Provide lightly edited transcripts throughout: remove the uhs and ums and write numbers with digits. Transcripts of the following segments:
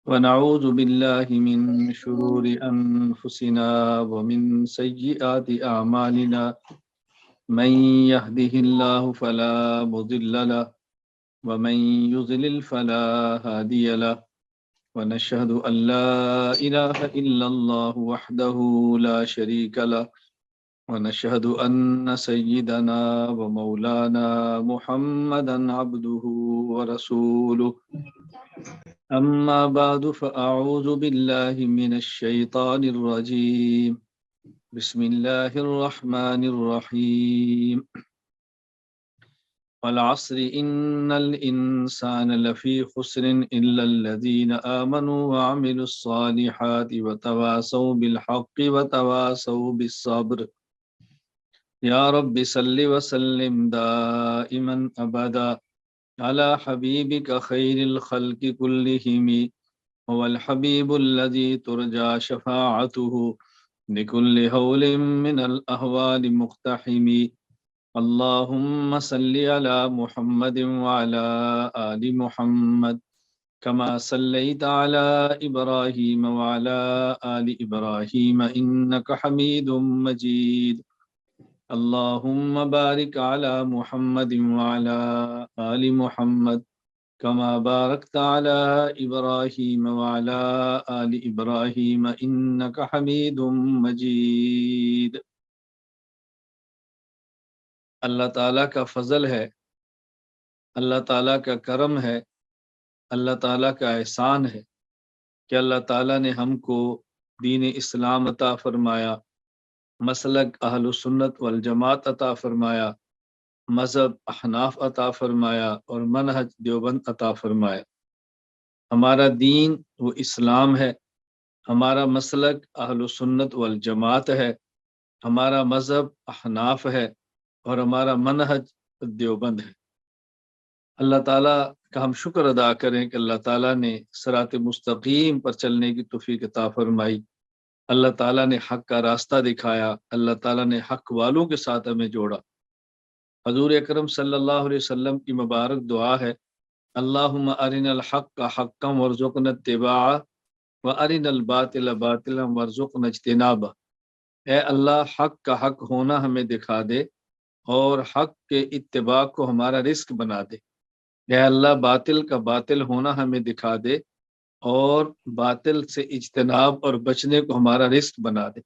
ونعوذ بالله من شرور أنفسنا ومن سيئات أعمالنا من يهده الله فلا مضل له ومن يضلل فلا هادي له ونشهد أن لا إله إلا الله وحده لا شريك له ونشهد أن سيدنا ومولانا محمدا عبده ورسوله أما بعد فأعوذ بالله من الشيطان الرجيم بسم الله الرحمن الرحيم والعصر إن الإنسان لفي خسر إلا الذين آمنوا وعملوا الصالحات وتواصوا بالحق وتواصوا بالصبر يا رب صل وسلم دائما أبدا على حبيبك خير الخلق كلهم هو الحبيب الذي ترجى شفاعته لكل هول من الأهوال مقتحم اللهم صل على محمد وعلى آل محمد كما صليت على إبراهيم وعلى آل إبراهيم إنك حميد مجيد اللهم بارك على محمد وعلى آل محمد كما باركت على إبراهيم وعلى آل إبراهيم إنك حميد مجيد۔ اللہ تعالیٰ کا فضل ہے، اللہ تعالیٰ کا کرم ہے، اللہ تعالیٰ کا احسان ہے کہ اللہ تعالیٰ نے ہم کو دین اسلام عطا فرمایا، مسلک اہل سنت والجماعت عطا فرمایا، مذہب احناف عطا فرمایا اور منہج دیوبند عطا فرمایا۔ ہمارا دین وہ اسلام ہے، ہمارا مسلک اہل سنت والجماعت ہے، ہمارا مذہب احناف ہے اور ہمارا منہج دیوبند ہے۔ اللہ تعالیٰ کا ہم شکر ادا کریں کہ اللہ تعالیٰ نے صراط مستقیم پر چلنے کی توفیق عطا فرمائی، اللہ تعالیٰ نے حق کا راستہ دکھایا، اللہ تعالیٰ نے حق والوں کے ساتھ ہمیں جوڑا۔ حضور اکرم صلی اللہ علیہ وسلم کی مبارک دعا ہے، اللہم ارنا الحق حقا وارزقنا اتباعہ وارنا الباطل باطلا وارزقنا اجتنابہ۔ اے اللہ، حق کا حق ہونا ہمیں دکھا دے اور حق کے اتباع کو ہمارا رزق بنا دے۔ اے اللہ، باطل کا باطل ہونا ہمیں دکھا دے اور باطل سے اجتناب اور بچنے کو ہمارا رزق بنا دے۔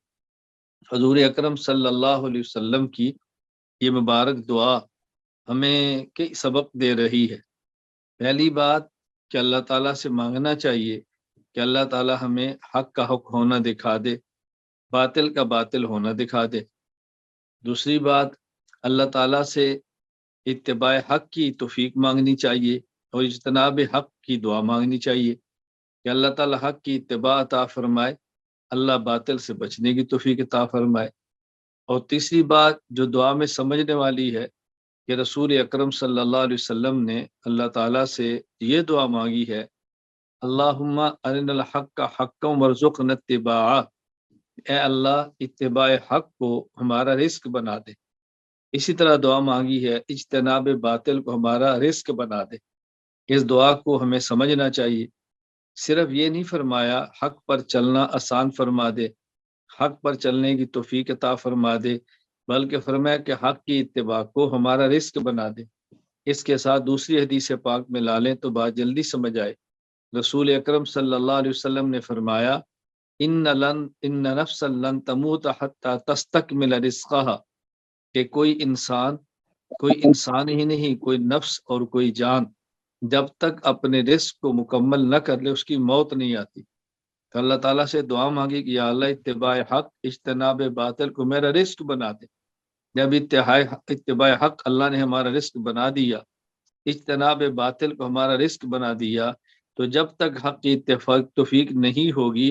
حضور اکرم صلی اللہ علیہ وسلم کی یہ مبارک دعا ہمیں کئی سبق دے رہی ہے۔ پہلی بات کہ اللہ تعالیٰ سے مانگنا چاہیے کہ اللہ تعالیٰ ہمیں حق کا حق ہونا دکھا دے، باطل کا باطل ہونا دکھا دے۔ دوسری بات، اللہ تعالیٰ سے اتباع حق کی توفیق مانگنی چاہیے اور اجتناب حق کی دعا مانگنی چاہیے کہ اللہ تعالیٰ حق کی اتباع عطا فرمائے، اللہ باطل سے بچنے کی توفیق عطا فرمائے۔ اور تیسری بات جو دعا میں سمجھنے والی ہے کہ رسول اکرم صلی اللہ علیہ وسلم نے اللہ تعالیٰ سے یہ دعا مانگی ہے، اللہم ارنا الحق حقا وارزقنا اتباعہ، اے اللہ اتباع حق کو ہمارا رزق بنا دے۔ اسی طرح دعا مانگی ہے، اجتناب باطل کو ہمارا رزق بنا دے۔ اس دعا کو ہمیں سمجھنا چاہیے، صرف یہ نہیں فرمایا حق پر چلنا آسان فرما دے، حق پر چلنے کی توفیق عطا فرما دے، بلکہ فرمایا کہ حق کی اتباع کو ہمارا رزق بنا دے۔ اس کے ساتھ دوسری حدیث پاک میں لا لیں تو بات جلدی سمجھ آئے۔ رسول اکرم صلی اللہ علیہ وسلم نے فرمایا، ان نفسا لن تموت حتی تستکمل رزقہا، کہ کوئی انسان ہی نہیں، کوئی نفس اور کوئی جان جب تک اپنے رزق کو مکمل نہ کر لے اس کی موت نہیں آتی۔ تو اللہ تعالیٰ سے دعا مانگی کہ یا اللہ اتباع حق اجتناب باطل کو میرا رزق بنا دے۔ جب اتباع حق اللہ نے ہمارا رزق بنا دیا، اجتناب باطل کو ہمارا رزق بنا دیا، تو جب تک حق کی توفیق نہیں ہوگی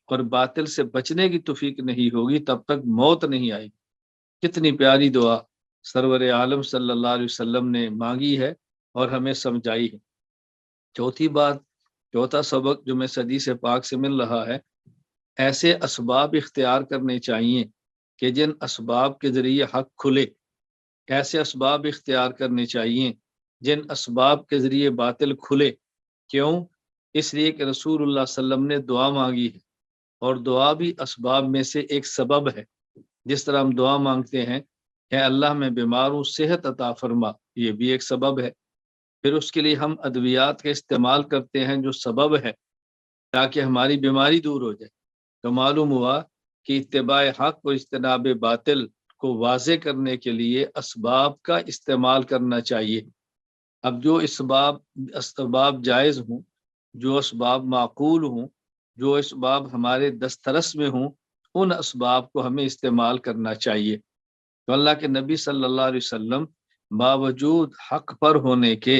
اور باطل سے بچنے کی توفیق نہیں ہوگی تب تک موت نہیں آئے گی۔ کتنی پیاری دعا سرور عالم صلی اللہ علیہ وسلم نے مانگی ہے اور ہمیں سمجھائی ہے۔ چوتھا سبق جو میں حدیث پاک سے مل رہا ہے، ایسے اسباب اختیار کرنے چاہیے کہ جن اسباب کے ذریعے حق کھلے، ایسے اسباب اختیار کرنے چاہیے جن اسباب کے ذریعے باطل کھلے۔ کیوں اس لیے کہ رسول اللہ صلی اللہ علیہ وسلم نے دعا مانگی ہے، اور دعا بھی اسباب میں سے ایک سبب ہے۔ جس طرح ہم دعا مانگتے ہیں کہ اللہ میں بیمار ہوں صحت عطا فرما، یہ بھی ایک سبب ہے۔ پھر اس کے لیے ہم ادویات کا استعمال کرتے ہیں جو سبب ہے، تاکہ ہماری بیماری دور ہو جائے۔ تو معلوم ہوا کہ اتباع حق اور اجتناب باطل کو واضح کرنے کے لیے اسباب کا استعمال کرنا چاہیے۔ اب جو اسباب جائز ہوں، جو اسباب معقول ہوں، جو اسباب ہمارے دسترس میں ہوں، ان اسباب کو ہمیں استعمال کرنا چاہیے۔ تو اللہ کے نبی صلی اللہ علیہ وسلم باوجود حق پر ہونے کے،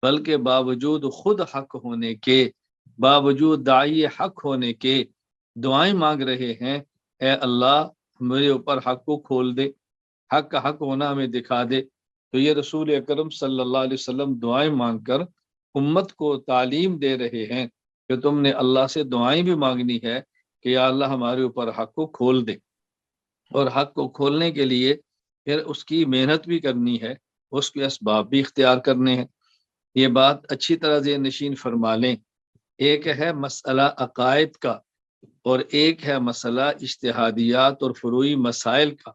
بلکہ باوجود خود حق ہونے کے، باوجود داعی حق ہونے کے، دعائیں مانگ رہے ہیں، اے اللہ میرے اوپر حق کو کھول دے، حق کا حق ہونا ہمیں دکھا دے۔ تو یہ رسول اکرم صلی اللہ علیہ وسلم دعائیں مانگ کر امت کو تعلیم دے رہے ہیں کہ تم نے اللہ سے دعائیں بھی مانگنی ہے کہ یا اللہ ہمارے اوپر حق کو کھول دے، اور حق کو کھولنے کے لیے پھر اس کی محنت بھی کرنی ہے، اس کے اسباب بھی اختیار کرنے ہیں۔ یہ بات اچھی طرح ذہن نشین فرما لیں۔ ایک ہے مسئلہ عقائد کا، اور ایک ہے مسئلہ اجتہادیات اور فروعی مسائل کا۔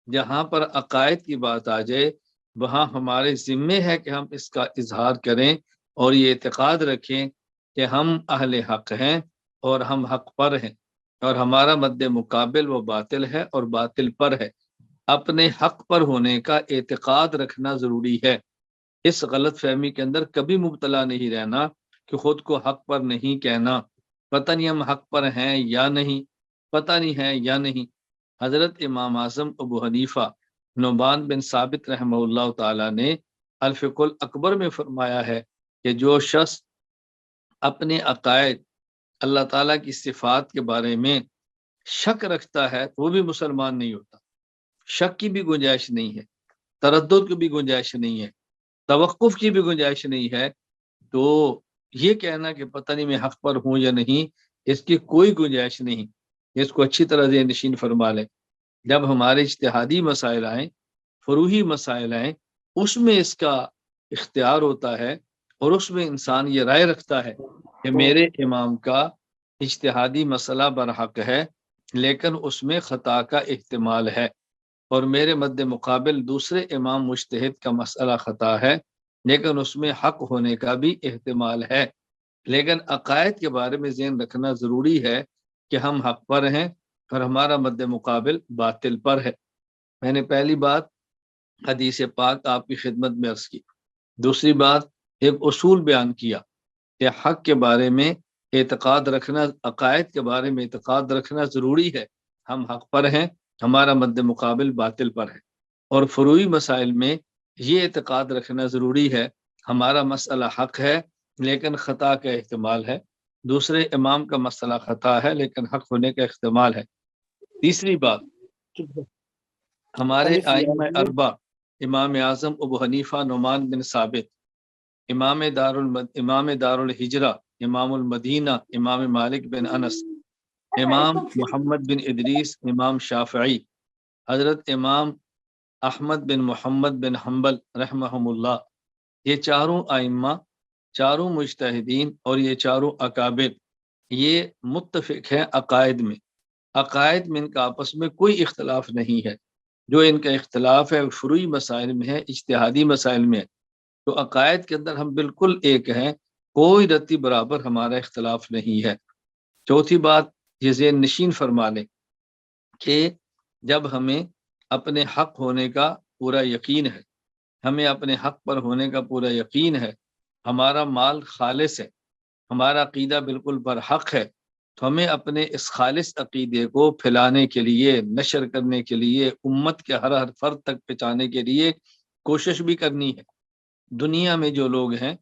جہاں پر عقائد کی بات آ جائے وہاں ہمارے ذمے ہے کہ ہم اس کا اظہار کریں اور یہ اعتقاد رکھیں کہ ہم اہل حق ہیں اور ہم حق پر ہیں، اور ہمارا مد مقابل وہ باطل ہے اور باطل پر ہے۔ اپنے حق پر ہونے کا اعتقاد رکھنا ضروری ہے۔ اس غلط فہمی کے اندر کبھی مبتلا نہیں رہنا کہ خود کو حق پر نہیں کہنا، پتہ نہیں ہم حق پر ہیں یا نہیں، پتہ نہیں ہے یا نہیں۔ حضرت امام اعظم ابو حنیفہ نعمان بن ثابت رحمہ اللہ تعالیٰ نے الفقہ الاکبر میں فرمایا ہے کہ جو شخص اپنے عقائد اللہ تعالیٰ کی صفات کے بارے میں شک رکھتا ہے وہ بھی مسلمان نہیں ہوتا۔ شک کی بھی گنجائش نہیں ہے، تردد کی بھی گنجائش نہیں ہے، توقف کی بھی گنجائش نہیں ہے۔ تو یہ کہنا کہ پتہ نہیں میں حق پر ہوں یا نہیں، اس کی کوئی گنجائش نہیں۔ اس کو اچھی طرح ذہن نشین فرما لیں۔ جب ہمارے اجتہادی مسائل آئیں، فروعی مسائل آئیں، اس میں اس کا اختیار ہوتا ہے، اور اس میں انسان یہ رائے رکھتا ہے کہ میرے امام کا اجتہادی مسئلہ برحق ہے لیکن اس میں خطا کا احتمال ہے، اور میرے مد مقابل دوسرے امام مجتہد کا مسئلہ خطا ہے لیکن اس میں حق ہونے کا بھی احتمال ہے۔ لیکن عقائد کے بارے میں ذہن رکھنا ضروری ہے کہ ہم حق پر ہیں اور ہمارا مد مقابل باطل پر ہے۔ میں نے پہلی بات حدیث پاک آپ کی خدمت میں عرض کی، دوسری بات ایک اصول بیان کیا کہ حق کے بارے میں اعتقاد رکھنا، عقائد کے بارے میں اعتقاد رکھنا ضروری ہے۔ ہم حق پر ہیں، ہمارا مد مقابل باطل پر ہے۔ اور فروعی مسائل میں یہ اعتقاد رکھنا ضروری ہے ہمارا مسئلہ حق ہے لیکن خطا کا احتمال ہے، دوسرے امام کا مسئلہ خطا ہے لیکن حق ہونے کا احتمال ہے۔ تیسری بات، ہمارے ائمہ اربع امام اعظم ابو حنیفہ نعمان بن ثابت، امام دار الحجرہ امام المدینہ امام مالک بن انس، امام محمد بن ادریس امام شافعی، حضرت امام احمد بن محمد بن حنبل رحمہم اللہ، یہ چاروں ائمہ، چاروں مجتہدین اور یہ چاروں اکابر، یہ متفق ہیں عقائد میں۔ عقائد میں ان کا آپس میں کوئی اختلاف نہیں ہے۔ جو ان کا اختلاف ہے فروعی مسائل میں ہے، اجتہادی مسائل میں ہے۔ تو عقائد کے اندر ہم بالکل ایک ہیں، کوئی رتی برابر ہمارا اختلاف نہیں ہے۔ چوتھی بات یہ ذہن نشین فرما لیں کہ جب ہمیں اپنے حق ہونے کا پورا یقین ہے، ہمیں اپنے حق پر ہونے کا پورا یقین ہے، ہمارا مال خالص ہے، ہمارا عقیدہ بالکل برحق ہے، تو ہمیں اپنے اس خالص عقیدے کو پھیلانے کے لیے، نشر کرنے کے لیے، امت کے ہر فرد تک پہنچانے کے لیے کوشش بھی کرنی ہے۔ دنیا میں جو لوگ ہیں،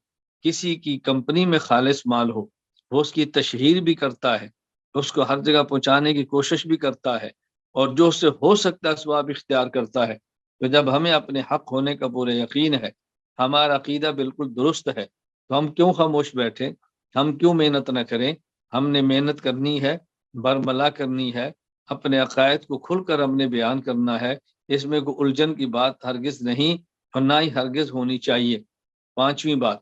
کسی کی کمپنی میں خالص مال ہو، وہ اس کی تشہیر بھی کرتا ہے، اس کو ہر جگہ پہنچانے کی کوشش بھی کرتا ہے، اور جو اس سے ہو سکتا ہے اسباب اختیار کرتا ہے۔ تو جب ہمیں اپنے حق ہونے کا پورا یقین ہے، ہمارا عقیدہ بالکل درست ہے، تو ہم کیوں خاموش بیٹھیں، ہم کیوں محنت نہ کریں؟ ہم نے محنت کرنی ہے، برملا کرنی ہے، اپنے عقائد کو کھل کر ہم نے بیان کرنا ہے۔ اس میں کوئی الجھن کی بات ہرگز نہیں اور نہ ہی ہرگز ہونی چاہیے۔ پانچویں بات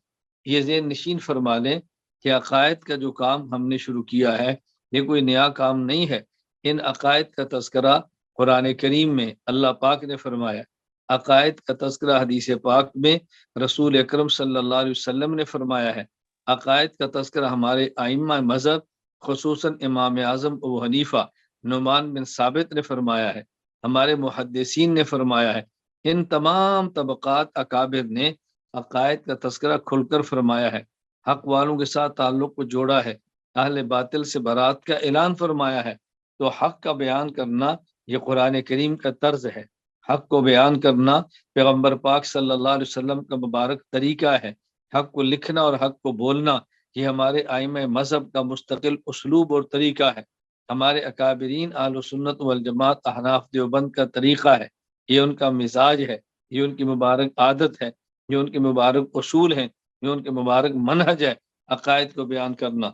یہ ذہن نشین فرما لیں کہ عقائد کا جو کام ہم نے شروع کیا ہے یہ کوئی نیا کام نہیں ہے۔ ان عقائد کا تذکرہ قرآن کریم میں اللہ پاک نے فرمایا، عقائد کا تذکرہ حدیث پاک میں رسول اکرم صلی اللہ علیہ وسلم نے فرمایا ہے، عقائد کا تذکرہ ہمارے ائمہ مذہب خصوصاً امام اعظم ابو حنیفہ نعمان بن ثابت نے فرمایا ہے، ہمارے محدثین نے فرمایا ہے۔ ان تمام طبقات اکابر نے عقائد کا تذکرہ کھل کر فرمایا ہے، حق والوں کے ساتھ تعلق کو جوڑا ہے، اہل باطل سے برات کا اعلان فرمایا ہے۔ تو حق کا بیان کرنا یہ قرآن کریم کا طرز ہے، حق کو بیان کرنا پیغمبر پاک صلی اللہ علیہ وسلم کا مبارک طریقہ ہے، حق کو لکھنا اور حق کو بولنا یہ ہمارے ائمہ مذہب کا مستقل اسلوب اور طریقہ ہے، ہمارے اکابرین اہل سنت والجماعت احناف دیوبند کا طریقہ ہے، یہ ان کا مزاج ہے، یہ ان کی مبارک عادت ہے، یہ ان کے مبارک اصول ہیں، یہ ان کے مبارک منہج ہے عقائد کو بیان کرنا۔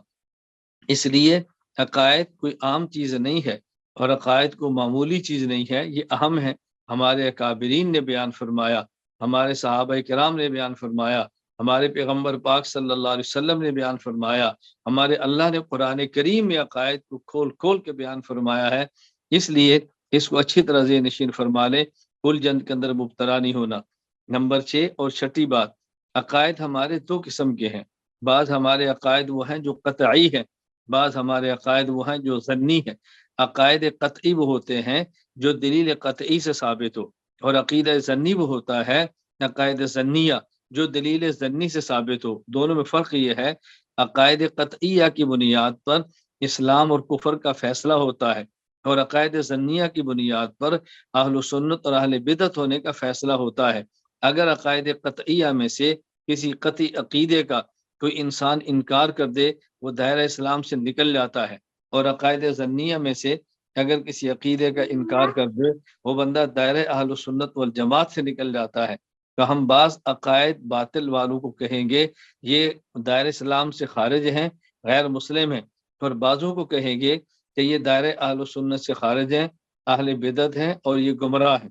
اس لیے عقائد کوئی عام چیز نہیں ہے اور عقائد کو معمولی چیز نہیں ہے، یہ اہم ہے۔ ہمارے اکابرین نے بیان فرمایا، ہمارے صحابہ کرام نے بیان فرمایا، ہمارے پیغمبر پاک صلی اللہ علیہ وسلم نے بیان فرمایا، ہمارے اللہ نے قرآن کریم میں عقائد کو کھول کھول کے بیان فرمایا ہے۔ اس لیے اس کو اچھی طرح ذہن نشین فرما لے، الجھن کے اندر مبتلا نہیں ہونا۔ نمبر 6 اور چھٹی بات، عقائد ہمارے دو قسم کے ہیں، بعض ہمارے عقائد وہ ہیں جو قطعی ہیں، بعض ہمارے عقائد وہ ہیں جو ظنی ہیں۔ عقائد قطعی وہ ہوتے ہیں جو دلیل قطعی سے ثابت ہو، اور عقیدہ ظنی وہ ہوتا ہے عقائد ظنیہ جو دلیل ظنی سے ثابت ہو۔ دونوں میں فرق یہ ہے، عقائد قطعیہ کی بنیاد پر اسلام اور کفر کا فیصلہ ہوتا ہے، اور عقائد ظنیہ کی بنیاد پر اہل سنت اور اہل بدعت ہونے کا فیصلہ ہوتا ہے۔ اگر عقائد قطعیہ میں سے کسی قطعی عقیدے کا کوئی انسان انکار کر دے وہ دائرہ اسلام سے نکل جاتا ہے، اور عقائد ظنیہ میں سے اگر کسی عقیدے کا انکار کر دے وہ بندہ دائرہ اہل سنت والجماعت سے نکل جاتا ہے۔ تو ہم بعض عقائد باطل والوں کو کہیں گے یہ دائرہ اسلام سے خارج ہیں، غیر مسلم ہیں، اور بعضوں کو کہیں گے کہ یہ دائرہ اہل سنت سے خارج ہیں، اہل بدعت ہیں اور یہ گمراہ ہیں۔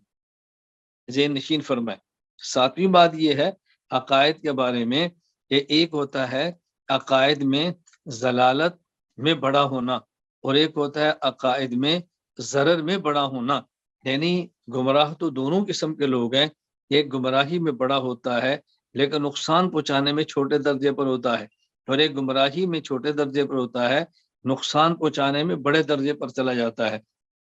ذہن نشین فرمائے۔ ساتویں بات یہ ہے عقائد کے بارے میں کہ ایک ہوتا ہے عقائد میں ضلالت میں بڑا ہونا، اور ایک ہوتا ہے عقائد میں ضرر میں بڑا ہونا۔ یعنی گمراہ تو دونوں قسم کے لوگ ہیں، ایک گمراہی میں بڑا ہوتا ہے لیکن نقصان پہنچانے میں چھوٹے درجے پر ہوتا ہے، اور ایک گمراہی میں چھوٹے درجے پر ہوتا ہے نقصان پہنچانے میں بڑے درجے پر چلا جاتا ہے۔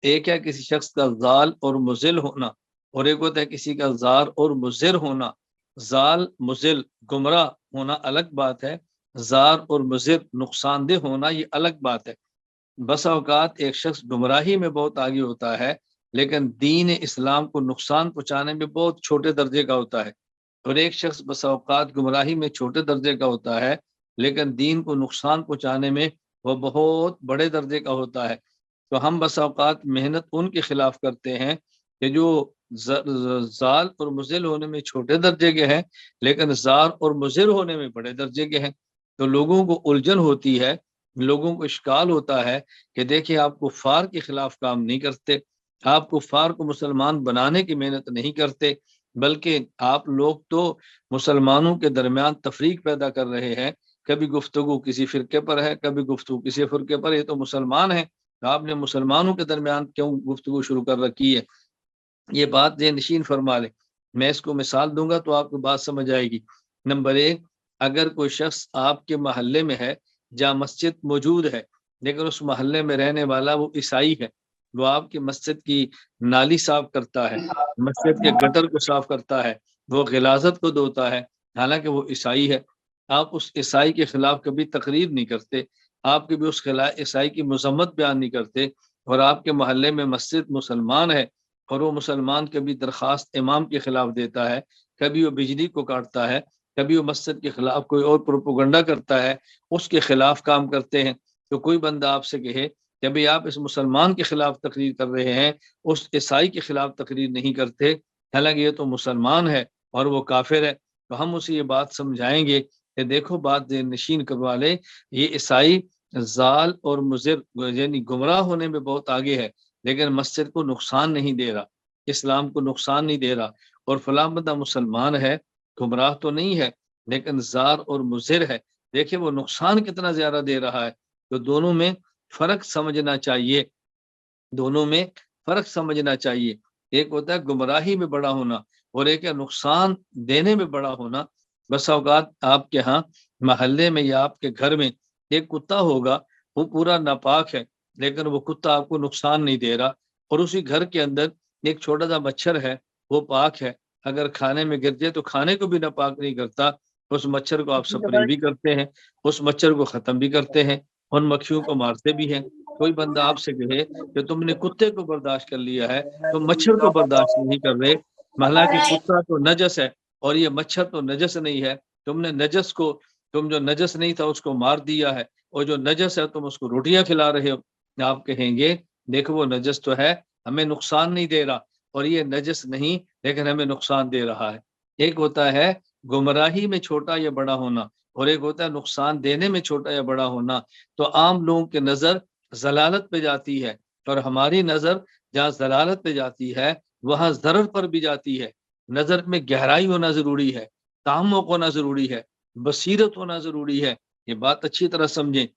ایک ہے کسی شخص کا ضال اور مضل ہونا، اور ایک ہوتا ہے کسی کا زار اور مضر ہونا۔ زال مضل گمراہ ہونا الگ بات ہے، زار اور مضر نقصان دہ ہونا یہ الگ بات ہے۔ بس اوقات ایک شخص گمراہی میں بہت آگے ہوتا ہے لیکن دین اسلام کو نقصان پہنچانے میں بہت چھوٹے درجے کا ہوتا ہے، اور ایک شخص بس اوقات گمراہی میں چھوٹے درجے کا ہوتا ہے لیکن دین کو نقصان پہنچانے میں وہ بہت بڑے درجے کا ہوتا ہے۔ تو ہم بس اوقات محنت ان کے خلاف کرتے ہیں کہ جو زال اور مضل ہونے میں چھوٹے درجے کے ہیں لیکن زار اور مضر ہونے میں بڑے درجے کے ہیں۔ تو لوگوں کو الجھن ہوتی ہے، لوگوں کو اشکال ہوتا ہے کہ دیکھیں آپ کفار کے خلاف کام نہیں کرتے، آپ کفار کو مسلمان بنانے کی محنت نہیں کرتے، بلکہ آپ لوگ تو مسلمانوں کے درمیان تفریق پیدا کر رہے ہیں، کبھی گفتگو کسی فرقے پر ہے، کبھی گفتگو کسی فرقے پر، یہ تو مسلمان ہیں، آپ نے مسلمانوں کے درمیان کیوں گفتگو شروع کر رکھی ہے؟ یہ بات ذہن نشین فرما لیں۔ میں اس کو مثال دوں گا تو آپ کو بات سمجھ آئے گی۔ نمبر 1، اگر کوئی شخص آپ کے محلے میں ہے جہاں مسجد موجود ہے لیکن اس محلے میں رہنے والا وہ عیسائی ہے، وہ آپ کی مسجد کی نالی صاف کرتا ہے، مسجد کے گٹر کو صاف کرتا ہے، وہ غلاظت کو دھوتا ہے، حالانکہ وہ عیسائی ہے، آپ اس عیسائی کے خلاف کبھی تقریر نہیں کرتے، آپ کبھی اس عیسائی کی مذمت بیان نہیں کرتے، اور آپ کے محلے میں مسجد مسلمان ہے اور وہ مسلمان کبھی درخواست امام کے خلاف دیتا ہے، کبھی وہ بجلی کو کاٹتا ہے، کبھی وہ مسجد کے خلاف کوئی اور پروپیگنڈا کرتا ہے، اس کے خلاف کام کرتے ہیں، تو کوئی بندہ آپ سے کہے کہ بھئی آپ اس مسلمان کے خلاف تقریر کر رہے ہیں، اس عیسائی کے خلاف تقریر نہیں کرتے، حالانکہ یہ تو مسلمان ہے اور وہ کافر ہے، تو ہم اسے یہ بات سمجھائیں گے کہ دیکھو بات ذہن نشین کروا لے، یہ عیسائی زال اور مضر یعنی گمراہ ہونے میں بہت آگے ہے لیکن مسجد کو نقصان نہیں دے رہا، اسلام کو نقصان نہیں دے رہا، اور فلاں بندہ مسلمان ہے، گمراہ تو نہیں ہے لیکن زار اور مضر ہے، دیکھیں وہ نقصان کتنا زیادہ دے رہا ہے. تو دونوں میں فرق سمجھنا چاہیے، دونوں میں فرق سمجھنا چاہیے. ایک ہوتا ہے گمراہی میں بڑا ہونا اور ایک ہے نقصان دینے میں بڑا ہونا. بس اوقات آپ کے ہاں محلے میں یا آپ کے گھر میں ایک کتا ہوگا، وہ پورا ناپاک ہے، لیکن وہ کتا آپ کو نقصان نہیں دے رہا. اور اسی گھر کے اندر ایک چھوٹا سا مچھر ہے، وہ پاک ہے، اگر کھانے میں گر جائے تو کھانے کو بھی ناپاک نہیں کرتا. اس مچھر کو آپ سپرے بھی کرتے ہیں، اس مچھر کو ختم بھی کرتے ہیں، ان مکھیوں کو مارتے بھی ہیں. کوئی بندہ آپ سے کہے کہ تم نے کتے کو برداشت کر لیا ہے، تم مچھر کو برداشت نہیں کر رہے، حالانکہ کتا تو نجس ہے اور یہ مچھر تو نجس نہیں ہے. تم نے نجس کو، تم جو نجس نہیں تھا اس کو مار دیا ہے، اور جو نجس ہے تم اس کو روٹیاں کھلا رہے ہو. آپ کہیں گے دیکھو وہ نجس تو ہے، ہمیں نقصان نہیں دے رہا، اور یہ نجس نہیں لیکن ہمیں نقصان دے رہا ہے. ایک ہوتا ہے گمراہی میں چھوٹا یا بڑا ہونا، اور ایک ہوتا ہے نقصان دینے میں چھوٹا یا بڑا ہونا. تو عام لوگوں کی نظر ضلالت پہ جاتی ہے، اور ہماری نظر جہاں ضلالت پہ جاتی ہے وہاں ضرر پر بھی جاتی ہے. نظر میں گہرائی ہونا ضروری ہے، تعمق ہونا ضروری ہے، بصیرت ہونا ضروری ہے. یہ بات اچھی طرح سمجھیں.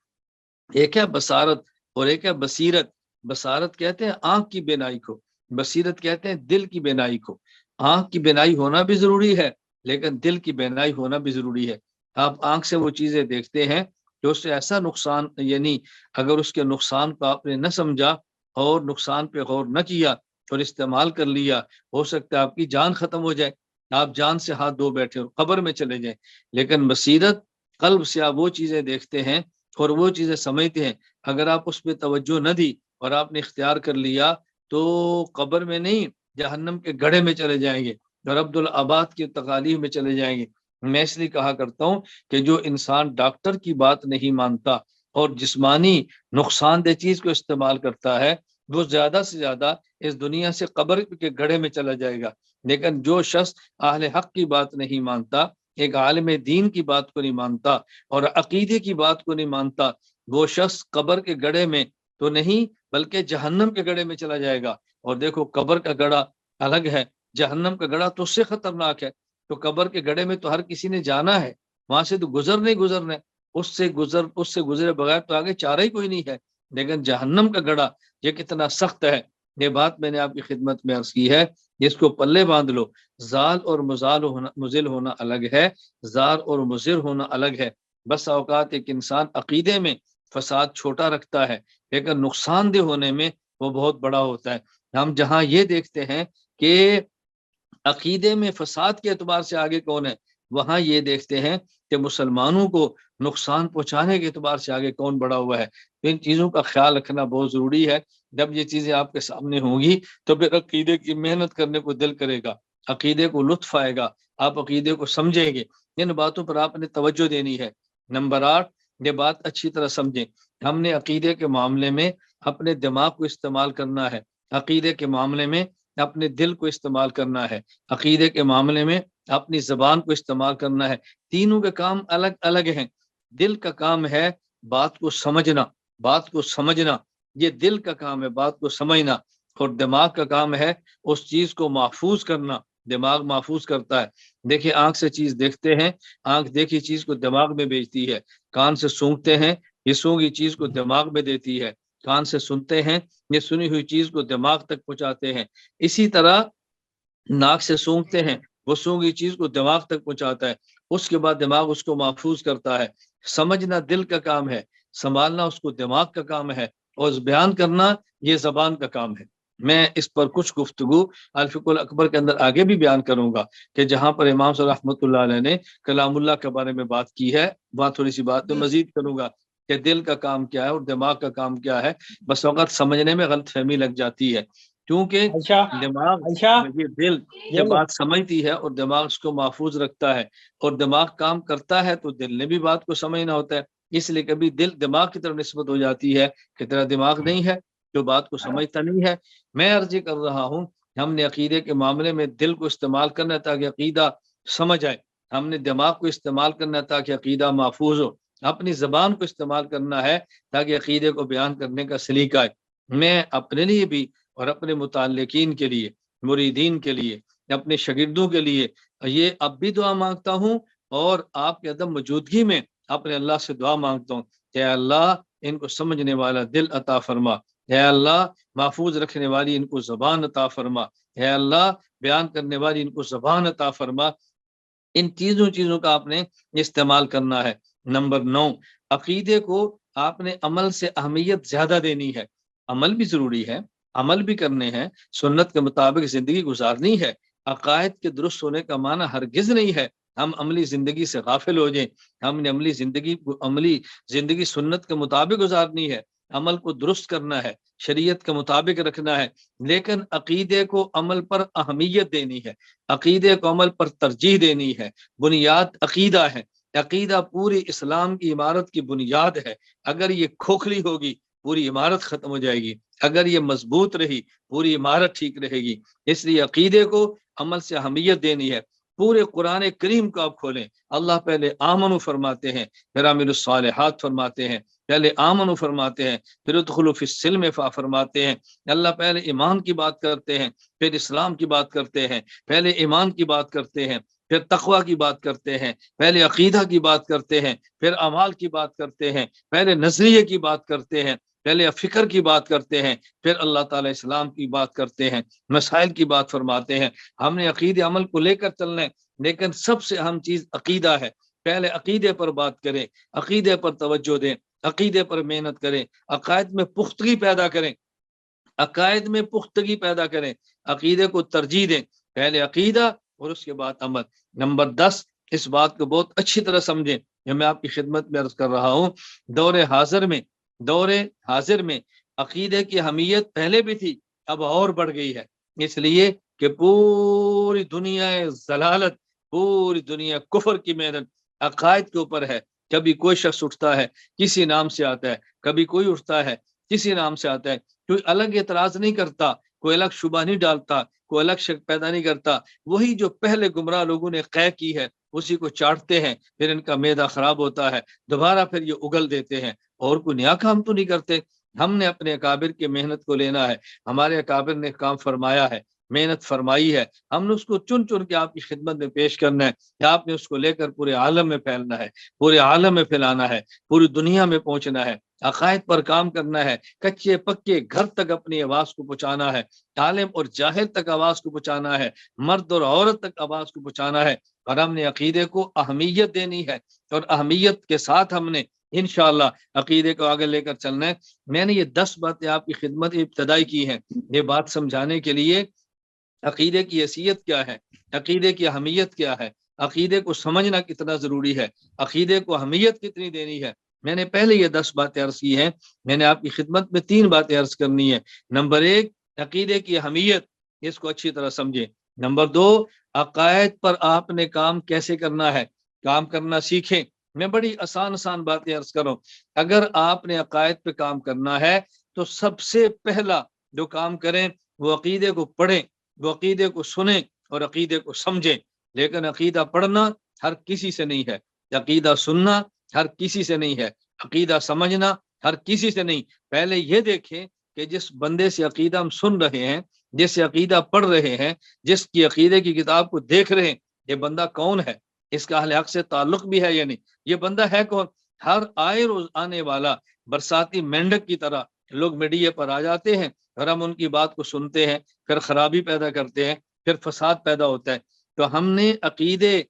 ایک ہے بصارت اور ایک ہے بصیرت. بصارت کہتے ہیں آنکھ کی بینائی کو، بصیرت کہتے ہیں دل کی بینائی کو. آنکھ کی بینائی ہونا بھی ضروری ہے لیکن دل کی بینائی ہونا بھی ضروری ہے. آپ آنکھ سے وہ چیزیں دیکھتے ہیں جو اس سے ایسا نقصان، یعنی اگر اس کے نقصان کو آپ نے نہ سمجھا اور نقصان پہ غور نہ کیا اور استعمال کر لیا، ہو سکتا ہے آپ کی جان ختم ہو جائے، آپ جان سے ہاتھ دھو بیٹھے ہو، قبر میں چلے جائیں. لیکن بصیرت، قلب سے آپ وہ چیزیں دیکھتے ہیں اور وہ چیزیں سمجھتے ہیں. اگر آپ اس پہ توجہ نہ دی اور آپ نے اختیار کر لیا تو قبر میں نہیں، جہنم کے گڑھے میں چلے جائیں گے اور عبدالآباد کی تکالیف میں چلے جائیں گے. میں اس لیے کہا کرتا ہوں کہ جو انسان ڈاکٹر کی بات نہیں مانتا اور جسمانی نقصان دہ چیز کو استعمال کرتا ہے، وہ زیادہ سے زیادہ اس دنیا سے قبر کے گڑھے میں چلا جائے گا. لیکن جو شخص اہل حق کی بات نہیں مانتا، ایک عالم دین کی بات کو نہیں مانتا اور عقیدے کی بات کو نہیں مانتا، وہ شخص قبر کے گڑھے میں تو نہیں بلکہ جہنم کے گڑھے میں چلا جائے گا. اور دیکھو قبر کا گڑھا الگ ہے، جہنم کا گڑھا تو اس سے خطرناک ہے. تو قبر کے گڑھے میں تو ہر کسی نے جانا ہے، وہاں سے تو گزرنا ہے، اس سے گزرے بغیر تو آگے چارہ ہی کوئی نہیں ہے. لیکن جہنم کا گڑھا یہ کتنا سخت ہے، یہ بات میں نے آپ کی خدمت میں عرض کی ہے. اس کو پلے باندھ لو. زال اور مزل ہونا الگ ہے، زار اور مضر ہونا الگ ہے. بس اوقات ایک انسان عقیدے میں فساد چھوٹا رکھتا ہے لیکن نقصان دہ ہونے میں وہ بہت بڑا ہوتا ہے. ہم جہاں یہ دیکھتے ہیں کہ عقیدے میں فساد کے اعتبار سے آگے کون ہے، وہاں یہ دیکھتے ہیں کہ مسلمانوں کو نقصان پہنچانے کے اعتبار سے آگے کون بڑا ہوا ہے. ان چیزوں کا خیال رکھنا بہت ضروری ہے. جب یہ چیزیں آپ کے سامنے ہوں گی تو پھر عقیدے کی محنت کرنے کو دل کرے گا، عقیدے کو لطف آئے گا، آپ عقیدے کو سمجھیں گے. ان باتوں پر آپ نے توجہ دینی ہے. نمبر 8، یہ بات اچھی طرح سمجھیں. ہم نے عقیدے کے معاملے میں اپنے دماغ کو استعمال کرنا ہے، عقیدے کے معاملے میں اپنے دل کو استعمال کرنا ہے، عقیدے کے معاملے میں اپنی زبان کو استعمال کرنا ہے. تینوں کے کام الگ الگ ہیں. دل کا کام ہے بات کو سمجھنا، یہ دل کا کام ہے بات کو سمجھنا. اور دماغ کا کام ہے اس چیز کو محفوظ کرنا، دماغ محفوظ کرتا ہے. دیکھیں آنکھ سے چیز دیکھتے ہیں، آنکھ دیکھی چیز کو دماغ میں بھیجتی ہے. کان سے سونگتے ہیں، یہ سونگی چیز کو دماغ میں دیتی ہے. کان سے سنتے ہیں، یہ سنی ہوئی چیز کو دماغ تک پہنچاتے ہیں. اسی طرح ناک سے سونگتے ہیں، وہ سونگی چیز کو دماغ تک پہنچاتا ہے. اس کے بعد دماغ اس کو محفوظ کرتا ہے. سمجھنا دل کا کام ہے، سنبھالنا اس کو دماغ کا کام ہے، اور بیان کرنا یہ زبان کا کام ہے. میں اس پر کچھ گفتگو الفقہ الاکبر کے اندر آگے بھی بیان کروں گا کہ جہاں پر امام صاحب رحمۃ اللہ علیہ نے کلام اللہ کے بارے میں بات کی ہے، وہاں تھوڑی سی بات میں مزید کروں گا کہ دل کا کام کیا ہے اور دماغ کا کام کیا ہے. بس وقت سمجھنے میں غلط فہمی لگ جاتی ہے، کیونکہ دماغ یہ دل جب بات سمجھتی ہے اور دماغ اس کو محفوظ رکھتا ہے اور دماغ کام کرتا ہے تو دل نے بھی بات کو سمجھنا ہوتا ہے. اس لیے کبھی دل دماغ کی طرف نسبت ہو جاتی ہے کہ تیرا دماغ نہیں ہے، جو بات کو سمجھتا نہیں ہے. میں عرض کر رہا ہوں ہم نے عقیدے کے معاملے میں دل کو استعمال کرنا ہے تاکہ عقیدہ سمجھ آئے، ہم نے دماغ کو استعمال کرنا ہے تاکہ عقیدہ محفوظ ہو، اپنی زبان کو استعمال کرنا ہے تاکہ عقیدے کو بیان کرنے کا سلیقہ ہے. میں اپنے لیے بھی اور اپنے متعلقین کے لیے، مریدین کے لیے، اپنے شاگردوں کے لیے یہ اب بھی دعا مانگتا ہوں، اور آپ کے عدم موجودگی میں اپنے اللہ سے دعا مانگتا ہوں کہ اللہ ان کو سمجھنے والا دل عطا فرما، اے اللہ محفوظ رکھنے والی ان کو زبان عطا فرما، اے اللہ بیان کرنے والی ان کو زبان عطا فرما۔ ان چیزوں کا آپ نے استعمال کرنا ہے۔ نمبر 9، عقیدے کو آپ نے عمل سے اہمیت زیادہ دینی ہے۔ عمل بھی ضروری ہے، عمل بھی کرنے ہیں، سنت کے مطابق زندگی گزارنی ہے۔ عقائد کے درست ہونے کا معنی ہرگز نہیں ہے ہم عملی زندگی سے غافل ہو جائیں۔ ہم نے عملی زندگی سنت کے مطابق گزارنی ہے، عمل کو درست کرنا ہے، شریعت کے مطابق رکھنا ہے، لیکن عقیدے کو عمل پر اہمیت دینی ہے، عقیدے کو عمل پر ترجیح دینی ہے۔ بنیاد عقیدہ ہے، عقیدہ پوری اسلام کی عمارت کی بنیاد ہے۔ اگر یہ کھوکھلی ہوگی پوری عمارت ختم ہو جائے گی، اگر یہ مضبوط رہی پوری عمارت ٹھیک رہے گی۔ اس لیے عقیدے کو عمل سے اہمیت دینی ہے۔ پورے قرآن کریم کو آپ کھولیں، اللہ پہلے آمنو فرماتے ہیں، پھر عامل الصالحات فرماتے ہیں، پہلے آمنو فرماتے ہیں، پھر ادخلوا فی السلم فرماتے ہیں۔ اللہ پہلے ایمان کی بات کرتے ہیں، پھر اسلام کی بات کرتے ہیں، پہلے ایمان کی بات کرتے ہیں، پھر تقوی کی بات کرتے ہیں، پہلے عقیدہ کی بات کرتے ہیں، پھر اعمال کی بات کرتے ہیں، پہلے نظریے کی بات کرتے ہیں، پہلے فکر کی بات کرتے ہیں، پھر اللہ تعالیٰ اسلام کی بات کرتے ہیں، مسائل کی بات فرماتے ہیں۔ ہم نے عقید عمل کو لے کر چلنا ہے، لیکن سب سے اہم چیز عقیدہ ہے۔ پہلے عقیدے پر بات کریں، عقیدے پر توجہ دیں، عقیدے پر محنت کریں، عقائد میں پختگی پیدا کریں، عقائد میں پختگی پیدا کریں، عقیدے کو ترجیح دیں، پہلے عقیدہ اور اس کے بعد عمل۔ نمبر 10، اس بات کو بہت اچھی طرح سمجھیں جو میں آپ کی خدمت میں عرض کر رہا ہوں۔ دور حاضر میں عقیدے کی اہمیت پہلے بھی تھی، اب اور بڑھ گئی ہے، اس لیے کہ پوری دنیا ضلالت، پوری دنیا کفر کی محنت عقائد کے اوپر ہے۔ کبھی کوئی شخص اٹھتا ہے کسی نام سے آتا ہے، کبھی کوئی اٹھتا ہے کسی نام سے آتا ہے، کوئی الگ اعتراض نہیں کرتا، کوئی الگ شبہ نہیں ڈالتا، کوئی الگ شک پیدا نہیں کرتا، وہی جو پہلے گمراہ لوگوں نے قے کی ہے اسی کو چاٹتے ہیں، پھر ان کا معدہ خراب ہوتا ہے، دوبارہ پھر یہ اگل دیتے ہیں، اور کوئی نیا کام تو نہیں کرتے۔ ہم نے اپنے اکابر کی محنت کو لینا ہے، ہمارے اکابر نے کام فرمایا ہے، محنت فرمائی ہے، ہم نے اس کو چن چن کے آپ کی خدمت میں پیش کرنا ہے، کہ آپ نے اس کو لے کر پورے عالم میں پھیلنا ہے، پورے عالم میں پھیلانا ہے، پوری دنیا میں پہنچنا ہے، عقائد پر کام کرنا ہے، کچے پکے گھر تک اپنی آواز کو پہنچانا ہے، عالم اور جاہل تک آواز کو پہنچانا ہے، مرد اور عورت تک آواز کو پہنچانا ہے، اور ہم نے عقیدے کو اہمیت دینی ہے، اور اہمیت کے ساتھ ہم نے انشاءاللہ عقیدے کو آگے لے کر چلنا ہے۔ میں نے یہ 10 باتیں آپ کی خدمت ابتدائی کی ہیں، یہ بات سمجھانے کے لیے عقیدے کی حیثیت کیا ہے، عقیدے کی اہمیت کیا ہے، عقیدے کو سمجھنا کتنا ضروری ہے، عقیدے کو اہمیت کتنی دینی ہے۔ میں نے پہلے یہ 10 باتیں عرض کی ہیں، میں نے آپ کی خدمت میں 3 باتیں عرض کرنی ہے۔ نمبر 1، عقیدے کی اہمیت، اس کو اچھی طرح سمجھیں۔ نمبر 2، عقائد پر آپ نے کام کیسے کرنا ہے، کام کرنا سیکھیں۔ میں بڑی آسان باتیں عرض کروں، اگر آپ نے عقائد پہ کام کرنا ہے تو سب سے پہلا جو کام کریں وہ عقیدے کو پڑھیں، وہ عقیدے کو سنیں اور عقیدے کو سمجھیں۔ لیکن عقیدہ پڑھنا ہر کسی سے نہیں ہے، عقیدہ سننا ہر کسی سے نہیں ہے، عقیدہ سمجھنا ہر کسی سے نہیں۔ پہلے یہ دیکھیں کہ جس بندے سے عقیدہ ہم سن رہے ہیں، جس سے عقیدہ پڑھ رہے ہیں، جس کی عقیدے کی کتاب کو دیکھ رہے ہیں، یہ بندہ کون ہے، اس کا اہل حق سے تعلق بھی ہے یا نہیں، یہ بندہ ہے کون۔ ہر آئے روز آنے والا برساتی مینڈک کی طرح لوگ میڈیا پر آ جاتے ہیں اور ہم ان کی بات کو سنتے ہیں، پھر خرابی پیدا کرتے ہیں، پھر فساد پیدا ہوتا ہے۔ تو ہم نے عقیدے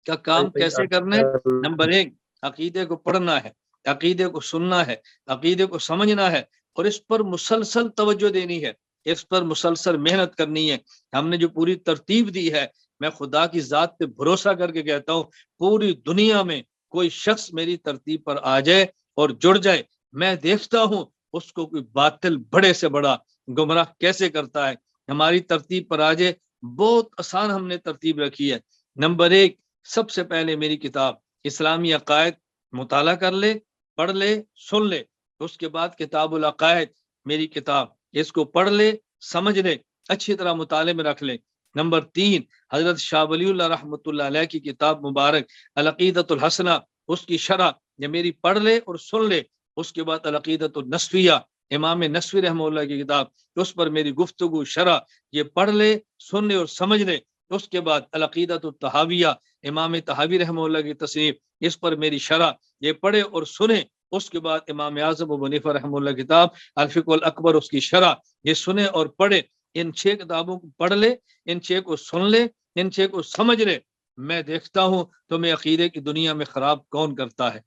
کا کام کیسے کرنا ہے؟ نمبر 1، عقیدے کو پڑھنا ہے، عقیدے کو سننا ہے، عقیدے کو سمجھنا ہے، اور اس پر مسلسل توجہ دینی ہے، اس پر مسلسل محنت کرنی ہے۔ ہم نے جو پوری ترتیب دی ہے، میں خدا کی ذات پہ بھروسہ کر کے کہتا ہوں، پوری دنیا میں کوئی شخص میری ترتیب پر آ جائے اور جڑ جائے، میں دیکھتا ہوں اس کو کوئی باطل بڑے سے بڑا گمراہ کیسے کرتا ہے۔ ہماری ترتیب پر آ جائے، بہت آسان ہم نے ترتیب رکھی ہے۔ نمبر 1، سب سے پہلے میری کتاب اسلامی عقائد مطالعہ کر لے، پڑھ لے، سن لے، اس کے بعد کتاب العقائد میری کتاب، اس کو پڑھ لے، سمجھ لے، اچھی طرح مطالعے میں رکھ لے۔ نمبر 3، حضرت شاہ ولی اللہ رحمۃ اللہ علیہ کی کتاب مبارک العقیدۃ الحسنہ، اس کی شرح یہ میری پڑھ لے اور سن لے۔ اس کے بعد العقیدۃ النسویہ، امام نسوی رحمہ اللہ کی کتاب، اس پر میری گفتگو شرح، یہ پڑھ لے، سن لے اور سمجھ لے۔ اس کے بعد العقیدۃ الطحاویہ امام طحاوی رحمہ اللہ کی تصنیف، اس پر میری شرح، یہ پڑھے اور سنے۔ اس کے بعد امام اعظم ابو حنیفہ رحمہ اللہ کتاب الفقہ الاکبر، اس کی شرح، یہ سنے اور پڑھے۔ ان 6 کتابوں کو پڑھ لے، ان 6 کو سن لے، ان 6 کو سمجھ لے۔ میں دیکھتا ہوں تمہیں عقیدے کی دنیا میں خراب کون کرتا ہے،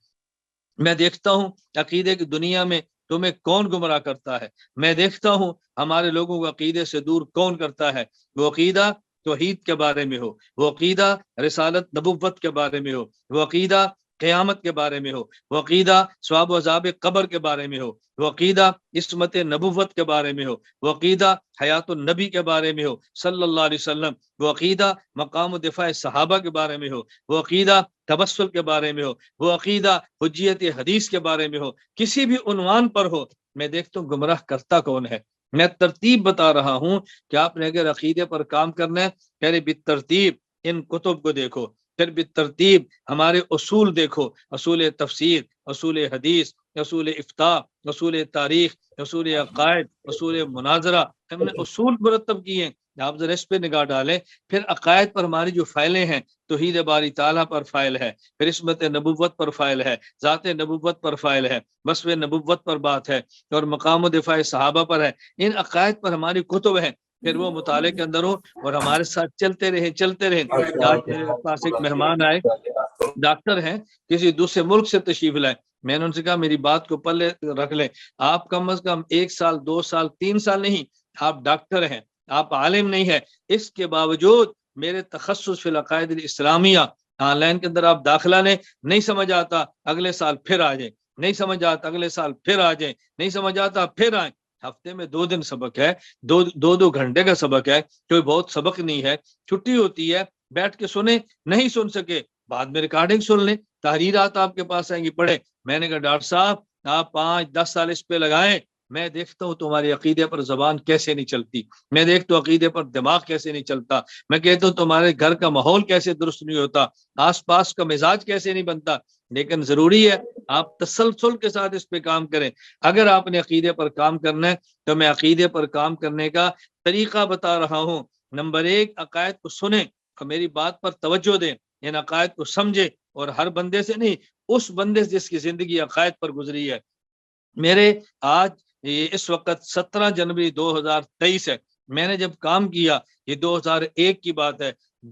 میں دیکھتا ہوں عقیدے کی دنیا میں تمہیں کون گمراہ کرتا ہے، میں دیکھتا ہوں ہمارے لوگوں کو عقیدے سے دور کون کرتا ہے۔ وہ عقیدہ توحید کے بارے میں ہو، وہ عقیدہ رسالت نبوت کے بارے میں ہو، وہ عقیدہ قیامت کے بارے میں ہو، وہ عقیدہ ثواب و عذاب قبر کے بارے میں ہو، وہ عقیدہ عصمت نبوت کے بارے میں ہو، وہ عقیدہ حیات النبی کے بارے میں ہو صلی اللہ علیہ وسلم، وہ عقیدہ مقام و دفاع صحابہ کے بارے میں ہو، وہ عقیدہ تبسل کے بارے میں ہو، وہ عقیدہ حجیت حدیث کے بارے میں ہو، کسی بھی عنوان پر ہو، میں دیکھتا ہوں گمراہ کرتا کون ہے۔ میں ترتیب بتا رہا ہوں کہ آپ نے اگر عقیدے پر کام کرنا ہے، پہلے بالترتیب ان کتب کو دیکھو، پھر بالترتیب ہمارے اصول دیکھو، اصول تفسیر، اصول حدیث، اصول افتاء، اصول تاریخ، اصول عقائد، اصول مناظرہ، ہم نے اصول مرتب کیے ہیں۔ آپ ذرا اس پہ نگاہ ڈالیں۔ پھر عقائد پر ہماری جو فائلیں ہیں، توحید باری تعالیٰ پر فائل ہے، پھر عصمت نبوت پر فائل ہے، ذات نبوت پر فائل ہے، وصف نبوت پر بات ہے، اور مقام و دفاع صحابہ پر ہے۔ ان عقائد پر ہماری کتب ہیں، پھر وہ مطالعے کے اندر ہو اور ہمارے ساتھ چلتے رہیں۔ آج میرے پاس ایک مہمان آئے، ڈاکٹر ہیں، کسی دوسرے ملک سے تشریف لائے۔ میں نے ان سے کہا میری بات کو پلے رکھ لیں، آپ کم از کم 1 سال 2 سال 3 سال نہیں، آپ ڈاکٹر ہیں، آپ عالم نہیں ہے، اس کے باوجود میرے تخصص فی العقائد الاسلامیہ آن لائن کے اندر آپ داخلہ لیں، نہیں سمجھ آتا اگلے سال پھر آ جائیں، نہیں سمجھ آتا اگلے سال پھر آ جائیں، نہیں سمجھ آتا پھر آئیں۔ ہفتے میں 2 دن سبق ہے، 2 گھنٹے کا سبق ہے، کوئی بہت سبق نہیں ہے۔ چھٹی ہوتی ہے، بیٹھ کے سنیں، نہیں سن سکے بعد میں ریکارڈنگ سن لیں، تحریرات آپ کے پاس آئیں گی، پڑھیں۔ میں نے کہا ڈاکٹر صاحب آپ 5-10 سال اس پہ لگائیں، میں دیکھتا ہوں تمہاری عقیدے پر زبان کیسے نہیں چلتی، میں دیکھتا ہوں عقیدے پر دماغ کیسے نہیں چلتا، میں کہتا ہوں تمہارے گھر کا ماحول کیسے درست نہیں ہوتا، آس پاس کا مزاج کیسے نہیں بنتا۔ لیکن ضروری ہے آپ تسلسل کے ساتھ اس پہ کام کریں۔ اگر آپ نے عقیدے پر کام کرنا ہے تو میں عقیدے پر کام کرنے کا طریقہ بتا رہا ہوں۔ نمبر 1، عقائد کو سنیں اور میری بات پر توجہ دیں، ان عقائد کو سمجھے، اور ہر بندے سے نہیں، اس بندے سے جس کی زندگی عقائد پر گزری ہے۔ میرے آج اس وقت 17 جنوری 2023 ہے، میں نے جب کام کیا یہ 2001 کی بات ہے،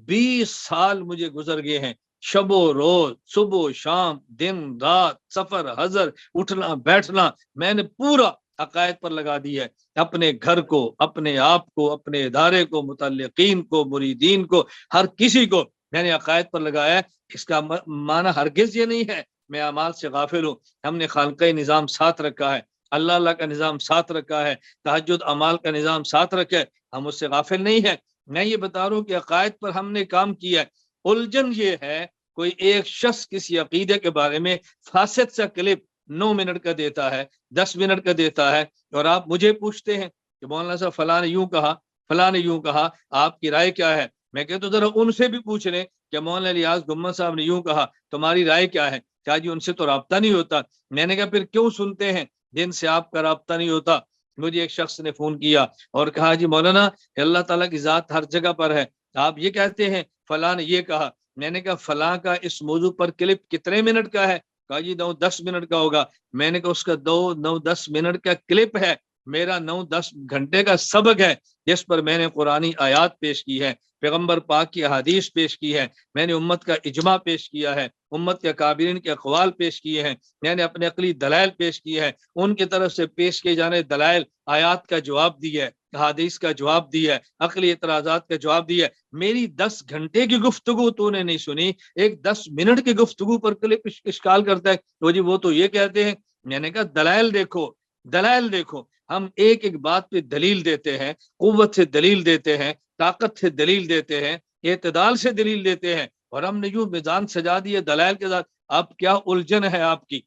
20 سال مجھے گزر گئے ہیں، شب و روز، صبح و شام، دن رات، سفر حضر، اٹھنا بیٹھنا، میں نے پورا عقائد پر لگا دی ہے۔ اپنے گھر کو، اپنے آپ کو، اپنے ادارے کو، متعلقین کو، مریدین کو، ہر کسی کو میں نے عقائد پر لگایا ہے۔ اس کا معنی ہرگز یہ نہیں ہے میں اعمال سے غافل ہوں۔ ہم نے خانقاہ نظام ساتھ رکھا ہے، اللہ کا نظام ساتھ رکھا ہے، تہجد اعمال کا نظام ساتھ رکھا ہے، ہم اس سے غافل نہیں ہیں۔ میں یہ بتا رہا ہوں کہ عقائد پر ہم نے کام کیا ہے۔ الجھن یہ ہے کوئی ایک شخص کسی عقیدے کے بارے میں فاسد سا کلپ 9 منٹ کا دیتا ہے، 10 منٹ کا دیتا ہے، اور آپ مجھے پوچھتے ہیں کہ مولانا صاحب فلاں نے یوں کہا، فلاں نے یوں کہا، آپ کی رائے کیا ہے؟ میں کہتا ہوں ذرا ان سے بھی پوچھ لیں کہ مولانا الیاس گمن صاحب نے یوں کہا، تمہاری رائے کیا ہے؟ کیا جی ان سے تو رابطہ نہیں ہوتا۔ میں نے کہا پھر کیوں سنتے ہیں جن سے آپ کا رابطہ نہیں ہوتا؟ مجھے ایک شخص نے فون کیا اور کہا جی مولانا اللہ تعالیٰ کی ذات ہر جگہ پر ہے، آپ یہ کہتے ہیں فلاں نے یہ کہا۔ میں نے کہا فلاں کا اس موضوع پر کلپ کتنے منٹ کا ہے؟ کہا جی 9-10 منٹ کا ہوگا۔ میں نے کہا اس کا 9-10 منٹ کا کلپ ہے، میرا 9-10 گھنٹے کا سبق ہے، جس پر میں نے قرآنی آیات پیش کی ہے، پیغمبر پاک کی احادیث پیش کی ہے، میں نے امت کا اجماع پیش کیا ہے، امت کے اکابرین کے اقوال پیش کیے ہیں، میں نے اپنے عقلی دلائل پیش کیے ہیں، ان کی طرف سے پیش کیے جانے دلائل آیات کا جواب دیا ہے، احادیث کا جواب دیا ہے، عقلی اعتراضات کا جواب دیا ہے۔ میری 10 گھنٹے کی گفتگو تو نے نہیں سنی، ایک 10 منٹ کی گفتگو پر کلپ اشکال کرتا ہے تو جی وہ تو یہ کہتے ہیں۔ میں نے کہا دلائل دیکھو، دلائل دیکھو، ہم ایک ایک بات پہ دلیل دیتے ہیں، قوت سے دلیل دیتے ہیں، طاقت سے دلیل دیتے ہیں، اعتدال سے دلیل دیتے ہیں، اور ہم نے یوں میزان سجا دیے دلائل کے ساتھ۔ اب کیا الجھن ہے آپ کی؟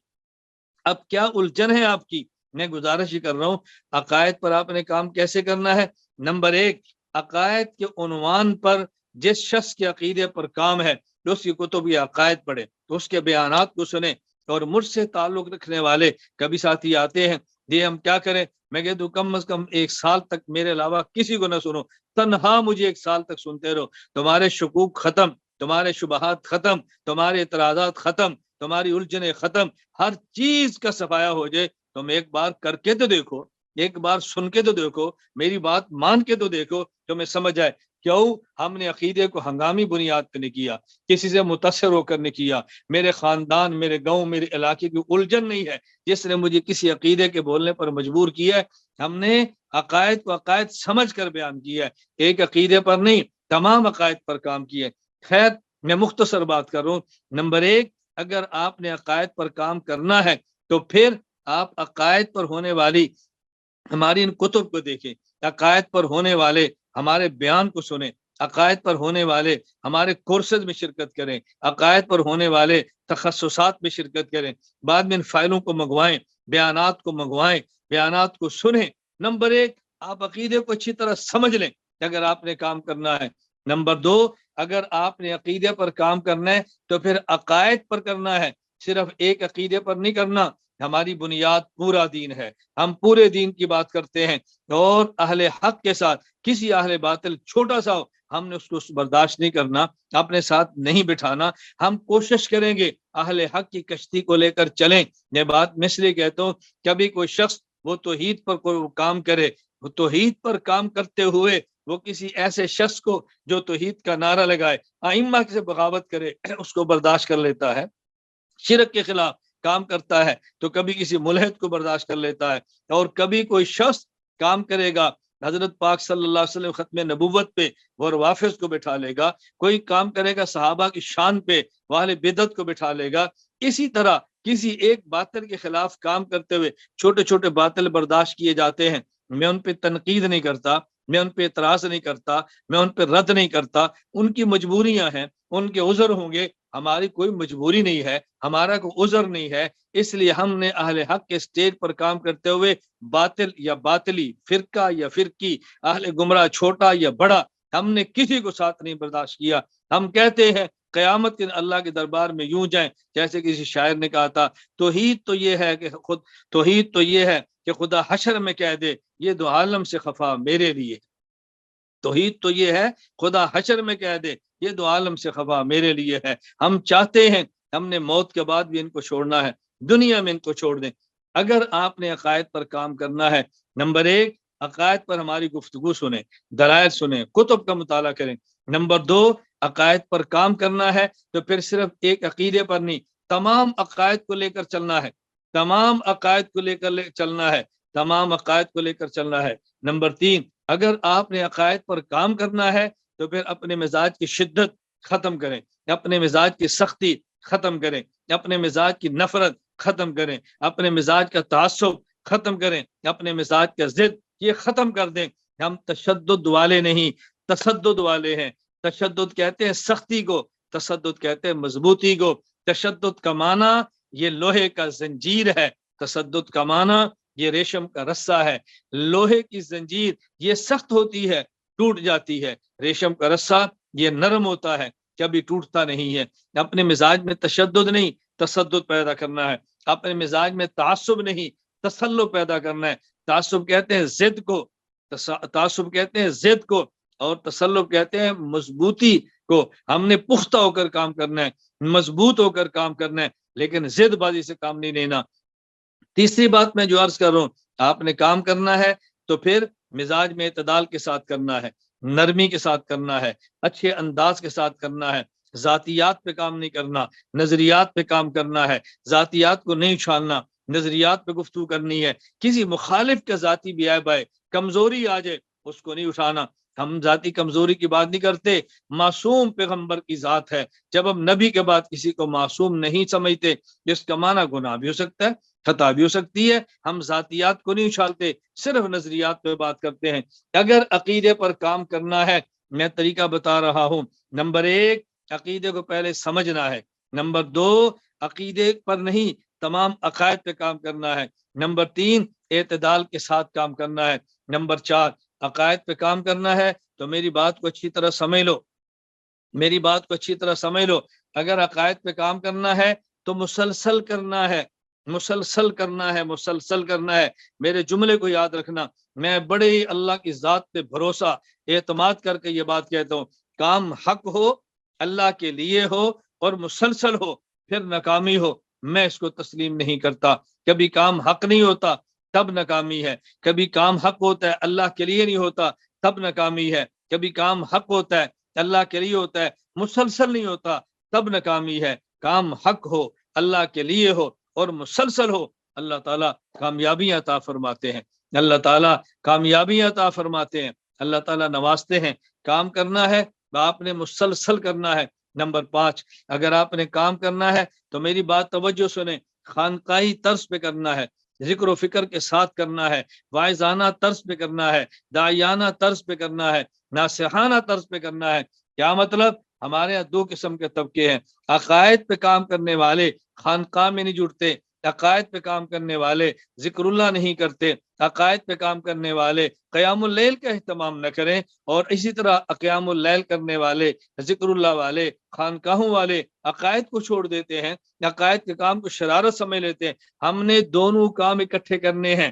اب کیا الجھن ہے آپ کی؟ میں گزارش ہی کر رہا ہوں، عقائد پر آپ نے کام کیسے کرنا ہے؟ نمبر 1، عقائد کے عنوان پر جس شخص کے عقیدے پر کام ہے اس کی کتب یا عقائد پڑھے، تو اس کے بیانات کو سنیں، اور مجھ سے تعلق رکھنے والے کبھی ساتھی آتے ہیں یہ ہم کیا کریں؟ میں کہتا ہوں کم از کم 1 سال تک میرے علاوہ کسی کو نہ سنو، تنہا مجھے 1 سال تک سنتے رہو، تمہارے شکوک ختم، تمہارے شبہات ختم، تمہارے اعتراضات ختم، تمہاری الجھنیں ختم، ہر چیز کا صفایا ہو جائے۔ تم ایک بار کر کے تو دیکھو، ایک بار سن کے تو دیکھو، میری بات مان کے تو دیکھو، تمہیں سمجھ آئے۔ کیوں ہم نے عقیدے کو ہنگامی بنیاد پہ نہیں کیا، کسی سے متاثر ہو کر نہیں کیا، میرے خاندان، میرے گاؤں، میرے علاقے کی الجھن نہیں ہے جس نے مجھے کسی عقیدے کے بولنے پر مجبور کیا ہے۔ ہم نے عقائد کو عقائد سمجھ کر بیان کیا ہے، ایک عقیدے پر نہیں، تمام عقائد پر کام کیے۔ خیر میں مختصر بات کر رہا ہوں۔ نمبر 1، اگر آپ نے عقائد پر کام کرنا ہے تو پھر آپ عقائد پر ہونے والی ہماری ان کتب کو دیکھیں، عقائد پر ہونے والے ہمارے بیان کو سنیں، عقائد پر ہونے والے ہمارے کورسز میں شرکت کریں، عقائد پر ہونے والے تخصصات میں شرکت کریں، بعد میں ان فائلوں کو منگوائیں، بیانات کو منگوائیں، بیانات کو سنیں۔ نمبر 1، آپ عقیدے کو اچھی طرح سمجھ لیں اگر آپ نے کام کرنا ہے۔ نمبر 2، اگر آپ نے عقیدے پر کام کرنا ہے تو پھر عقائد پر کرنا ہے، صرف ایک عقیدے پر نہیں کرنا۔ ہماری بنیاد پورا دین ہے، ہم پورے دین کی بات کرتے ہیں، اور اہل حق کے ساتھ کسی اہل باطل چھوٹا سا ہو ہم نے اس کو برداشت نہیں کرنا، اپنے ساتھ نہیں بٹھانا۔ ہم کوشش کریں گے اہل حق کی کشتی کو لے کر چلیں۔ یہ بات میں اس لیے کہتا ہوں، کبھی کوئی شخص وہ توحید پر کوئی کام کرے، وہ توحید پر کام کرتے ہوئے وہ کسی ایسے شخص کو جو توحید کا نعرہ لگائے، ائمہ سے بغاوت کرے، اس کو برداشت کر لیتا ہے، شرک کے خلاف کام کرتا ہے تو کبھی کسی ملحد کو برداشت کر لیتا ہے، اور کبھی کوئی شخص کام کرے گا حضرت پاک صلی اللہ علیہ وسلم ختم نبوت پہ، وہ روافظ کو بٹھا لے گا، کوئی کام کرے گا صحابہ کی شان پہ، وہ اہل بدعت کو بٹھا لے گا۔ اسی طرح کسی ایک باطل کے خلاف کام کرتے ہوئے چھوٹے چھوٹے باطل برداشت کیے جاتے ہیں، میں ان پہ تنقید نہیں کرتا، میں ان پہ اعتراض نہیں کرتا، میں ان پہ رد نہیں کرتا، ان کی مجبوریاں ہیں، ان کے عذر ہوں گے، ہماری کوئی مجبوری نہیں ہے، ہمارا کوئی عذر نہیں ہے۔ اس لیے ہم نے اہل حق کے سٹیج پر کام کرتے ہوئے باطل یا باطلی، فرقہ یا فرقی، اہل گمراہ چھوٹا یا بڑا، ہم نے کسی کو ساتھ نہیں برداشت کیا۔ ہم کہتے ہیں قیامت کے اللہ کے دربار میں یوں جائیں جیسے کسی شاعر نے کہا تھا، توحید تو یہ ہے کہ توحید تو یہ ہے کہ خدا حشر میں کہہ دے یہ دو عالم سے خفا میرے لیے، توحید تو یہ ہے خدا حشر میں کہہ دے یہ دو عالم سے خفا میرے لیے ہے۔ ہم چاہتے ہیں ہم نے موت کے بعد بھی ان کو چھوڑنا ہے، دنیا میں ان کو چھوڑ دیں۔ اگر آپ نے عقائد پر کام کرنا ہے، نمبر 1، عقائد پر ہماری گفتگو سنیں، دلائل سنیں، کتب کا مطالعہ کریں۔ نمبر 2، عقائد پر کام کرنا ہے تو پھر صرف ایک عقیدے پر نہیں، تمام عقائد کو لے کر چلنا ہے، تمام عقائد کو لے کر چلنا ہے، تمام عقائد کو لے کر چلنا ہے۔ نمبر 3، اگر آپ نے عقائد پر کام کرنا ہے تو پھر اپنے مزاج کی شدت ختم کریں، اپنے مزاج کی سختی ختم کریں، اپنے مزاج کی نفرت ختم کریں، اپنے مزاج کا تعصب ختم کریں، اپنے مزاج کا ضد یہ ختم کر دیں۔ ہم تشدد والے نہیں، تشدد والے ہیں۔ تشدد کہتے ہیں سختی کو، تشدد کہتے ہیں مضبوطی کو۔ تشدد کا معنی یہ لوہے کا زنجیر ہے، تشدد کا معنی یہ ریشم کا رسہ ہے۔ لوہے کی زنجیر یہ سخت ہوتی ہے، ٹوٹ جاتی ہے، ریشم کا رسہ یہ نرم ہوتا ہے، کبھی ٹوٹتا نہیں ہے۔ اپنے مزاج میں تشدد نہیں، تشدد پیدا کرنا ہے۔ اپنے مزاج میں تعصب نہیں، تسلط پیدا کرنا ہے۔ تعصب کہتے ہیں ضد کو، تعصب کہتے ہیں ضد کو، اور تسلط کہتے ہیں مضبوطی کو۔ ہم نے پختہ ہو کر کام کرنا ہے، مضبوط ہو کر کام کرنا ہے، لیکن ضد بازی سے کام نہیں لینا۔ تیسری بات میں جو عرض کر رہا ہوں، آپ نے کام کرنا ہے تو پھر مزاج میں اعتدال کے ساتھ کرنا ہے، نرمی کے ساتھ کرنا ہے، اچھے انداز کے ساتھ کرنا ہے، ذاتیات پہ کام نہیں کرنا، نظریات پہ کام کرنا ہے، ذاتیات کو نہیں اچھالنا، نظریات پہ گفتگو کرنی ہے۔ کسی مخالف کا ذاتی بھی عیب آئے، کمزوری آ جائے، اس کو نہیں اٹھانا۔ ہم ذاتی کمزوری کی بات نہیں کرتے، معصوم پیغمبر کی ذات ہے۔ جب ہم نبی کے بعد کسی کو معصوم نہیں سمجھتے، جس کا معنی گناہ بھی ہو سکتا ہے، خطا بھی ہو سکتی ہے، ہم ذاتیات کو نہیں اچھالتے، صرف نظریات پہ بات کرتے ہیں۔ اگر عقیدے پر کام کرنا ہے، میں طریقہ بتا رہا ہوں۔ نمبر 1، عقیدے کو پہلے سمجھنا ہے۔ نمبر 2، عقیدے پر نہیں، تمام عقائد پہ کام کرنا ہے۔ نمبر 3، اعتدال کے ساتھ کام کرنا ہے۔ نمبر 4، عقائد پہ کام کرنا ہے تو میری بات کو اچھی طرح سمجھ لو، میری بات کو اچھی طرح سمجھ لو۔ اگر عقائد پہ کام کرنا ہے تو مسلسل کرنا ہے، مسلسل کرنا ہے، مسلسل کرنا ہے۔ میرے جملے کو یاد رکھنا، میں بڑے ہی اللہ کی ذات پہ بھروسہ اعتماد کر کے یہ بات کہتا ہوں، کام حق ہو، اللہ کے لیے ہو اور مسلسل ہو، پھر ناکامی ہو، میں اس کو تسلیم نہیں کرتا۔ کبھی کام حق نہیں ہوتا تب ناکامی ہے، کبھی کام حق ہوتا ہے اللہ کے لیے نہیں ہوتا تب ناکامی ہے، کبھی کام حق ہوتا ہے اللہ کے لیے ہوتا ہے مسلسل نہیں ہوتا تب ناکامی ہے۔ کام حق ہو، اللہ کے لیے ہو اور مسلسل ہو، اللہ تعالیٰ کامیابیاں عطا فرماتے ہیں، اللہ تعالیٰ کامیابیاں عطا فرماتے ہیں، اللہ تعالیٰ نوازتے ہیں۔ کام کرنا ہے تو آپ نے مسلسل کرنا ہے۔ نمبر 5، اگر آپ نے کام کرنا ہے تو میری بات توجہ سنیں، خانقاہی طرز پہ کرنا ہے، ذکر و فکر کے ساتھ کرنا ہے، واعظانہ طرز پہ کرنا ہے، داعیانہ طرز پہ کرنا ہے، ناصحانہ طرز پہ کرنا ہے۔ کیا مطلب؟ ہمارے یہاں 2 قسم کے طبقے ہیں، عقائد پہ کام کرنے والے خانقاہ میں نہیں جڑتے، عقائد پہ کام کرنے والے ذکر اللہ نہیں کرتے، عقائد پہ کام کرنے والے قیام اللیل کا اہتمام نہ کریں، اور اسی طرح قیام اللیل کرنے والے ذکر اللہ والے خانقاہوں والے عقائد کو چھوڑ دیتے ہیں، عقائد کے کام کو شرارت سمجھ لیتے ہیں۔ ہم نے دونوں کام اکٹھے کرنے ہیں،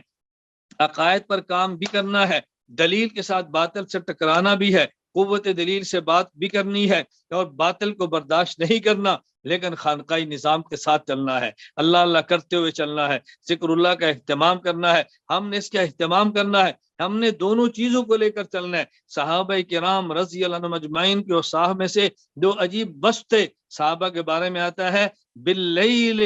عقائد پر کام بھی کرنا ہے، دلیل کے ساتھ باطل سے ٹکرانا بھی ہے، قوت دلیل سے بات بھی کرنی ہے اور باطل کو برداشت نہیں کرنا، لیکن خانقاہی نظام کے ساتھ چلنا ہے، اللہ اللہ کرتے ہوئے چلنا ہے، ذکر اللہ کا اہتمام کرنا ہے، ہم نے اس کا اہتمام کرنا ہے، ہم نے دونوں چیزوں کو لے کر چلنا ہے۔ صحابہ کرام رضی اللہ عنہم اجمعین کے صاحب میں سے 2 عجیب بس تھے، صحابہ کے بارے میں آتا ہے باللیل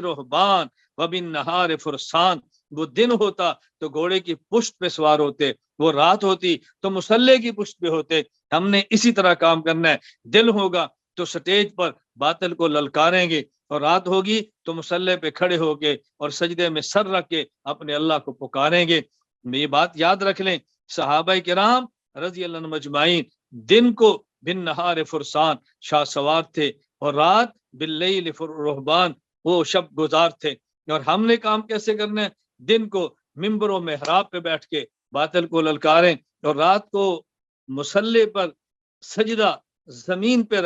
رہبان وبالنہار فرسان، وہ دن ہوتا تو گھوڑے کی پشت پہ سوار ہوتے، وہ رات ہوتی تو مسلح کی پشت پہ ہوتے۔ ہم نے اسی طرح کام کرنا ہے، دل ہوگا تو سٹیج پر باطل کو للکاریں گے، اور رات ہوگی تو مسلح پہ کھڑے ہو کے اور سجدے میں سر رکھ کے اپنے اللہ کو پکاریں گے۔ یہ بات یاد رکھ لیں، صحابہ کرام رضی اللہ عنہم اجمعین دن کو بن نہار فرسان شاہ سوار تھے، اور رات باللیل رہبان وہ شب گزار تھے۔ اور ہم نے کام کیسے کرنا ہے؟ دن کو ممبر و محراب پہ بیٹھ کے باطل کو للکاریں، اور رات کو مسلح پر سجدہ زمین پہ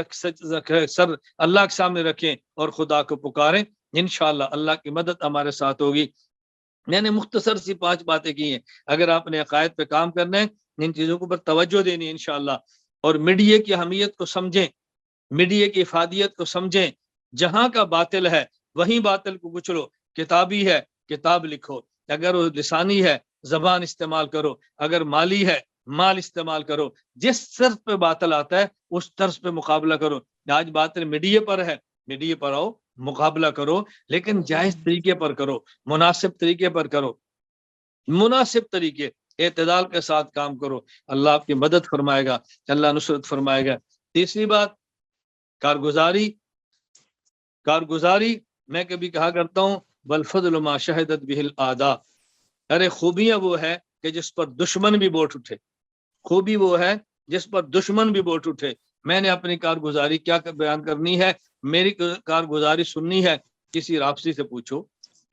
سر اللہ کے سامنے رکھیں اور خدا کو پکاریں، انشاءاللہ اللہ کی مدد ہمارے ساتھ ہوگی۔ میں نے مختصر سی 5 باتیں کی ہیں، اگر آپ نے عقائد پہ کام کرنا ہے ان چیزوں کو پر توجہ دینی ہے انشاءاللہ، اور میڈیا کی اہمیت کو سمجھیں، میڈیا کی افادیت کو سمجھیں، جہاں کا باطل ہے وہیں باطل کو کچلو، کتابی ہے کتاب لکھو، اگر وہ لسانی ہے زبان استعمال کرو، اگر مالی ہے مال استعمال کرو، جس طرز پہ باطل آتا ہے اس طرز پہ مقابلہ کرو۔ آج باطل میڈیا پر ہے، میڈیا پر آؤ مقابلہ کرو، لیکن جائز طریقے پر کرو، مناسب طریقے پر کرو، مناسب طریقے اعتدال کے ساتھ کام کرو، اللہ آپ کی مدد فرمائے گا، اللہ نصرت فرمائے گا۔ تیسری بات کارگزاری، کارگزاری میں کبھی کہا کرتا ہوں والفضل ما شہدت بہ الاعداء، ارے خوبیاں وہ ہے کہ جس پر دشمن بھی بوٹ اٹھے، خوبی وہ ہے جس پر دشمن بھی بوٹ اٹھے۔ میں نے اپنی کارگزاری کیا بیان کرنی ہے؟ میری کارگزاری سننی ہے، کسی رافضی سے پوچھو،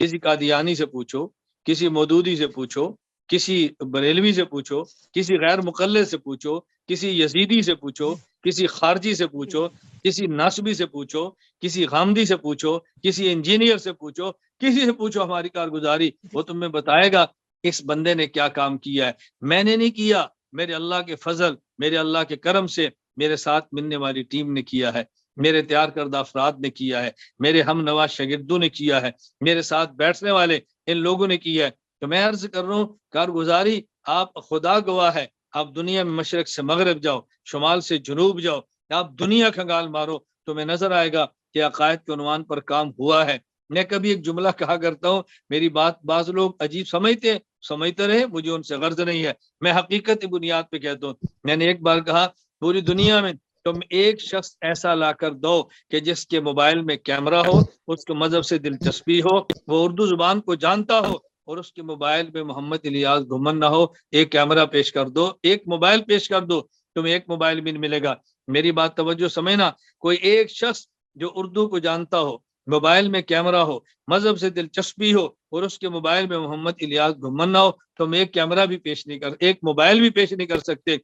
کسی قادیانی سے پوچھو، کسی مودودی سے پوچھو، کسی بریلوی سے پوچھو، کسی غیر مقلد سے پوچھو، کسی یزیدی سے پوچھو، کسی خارجی سے پوچھو، کسی ناسبی سے پوچھو، کسی غامدی سے پوچھو، کسی انجینئر سے پوچھو، کسی سے پوچھو ہماری کارگزاری، وہ تمہیں بتائے گا اس بندے نے کیا کام کیا ہے۔ میں نے نہیں کیا، میرے اللہ کے فضل، میرے اللہ کے کرم سے میرے ساتھ ملنے والی ٹیم نے کیا ہے، میرے تیار کردہ افراد نے کیا ہے، میرے ہم نوا شاگردوں نے کیا ہے، میرے ساتھ بیٹھنے والے ان لوگوں نے کیا ہے۔ تو میں عرض کر رہا ہوں کارگزاری آپ خدا گواہ ہے، آپ دنیا میں مشرق سے مغرب جاؤ، شمال سے جنوب جاؤ، آپ دنیا کھنگال مارو، تمہیں نظر آئے گا کہ عقائد کے عنوان پر کام ہوا ہے۔ میں کبھی ایک جملہ کہا کرتا ہوں، میری بات بعض لوگ عجیب سمجھتے رہے، مجھے ان سے غرض نہیں ہے، میں حقیقت بنیاد پہ کہتا ہوں۔ میں نے ایک بار کہا پوری دنیا میں تم ایک شخص ایسا لا کر دو کہ جس کے موبائل میں کیمرہ ہو، اس کو مذہب سے دلچسپی ہو، وہ اردو زبان کو جانتا ہو، اور اس کے موبائل میں محمد الیاس گھمن نہ ہو، ایک کیمرہ پیش کر دو، ایک موبائل پیش کر دو، تمہیں ایک موبائل بھی نہیں ملے گا۔ میری بات توجہ سمجھنا، کوئی ایک شخص جو اردو کو جانتا ہو، موبائل میں کیمرہ ہو، مذہب سے دلچسپی ہو، اور اس کے موبائل میں محمد الیاس گھمن نہ ہو، تم ایک کیمرہ بھی پیش نہیں کر، ایک موبائل بھی پیش نہیں کر سکتے۔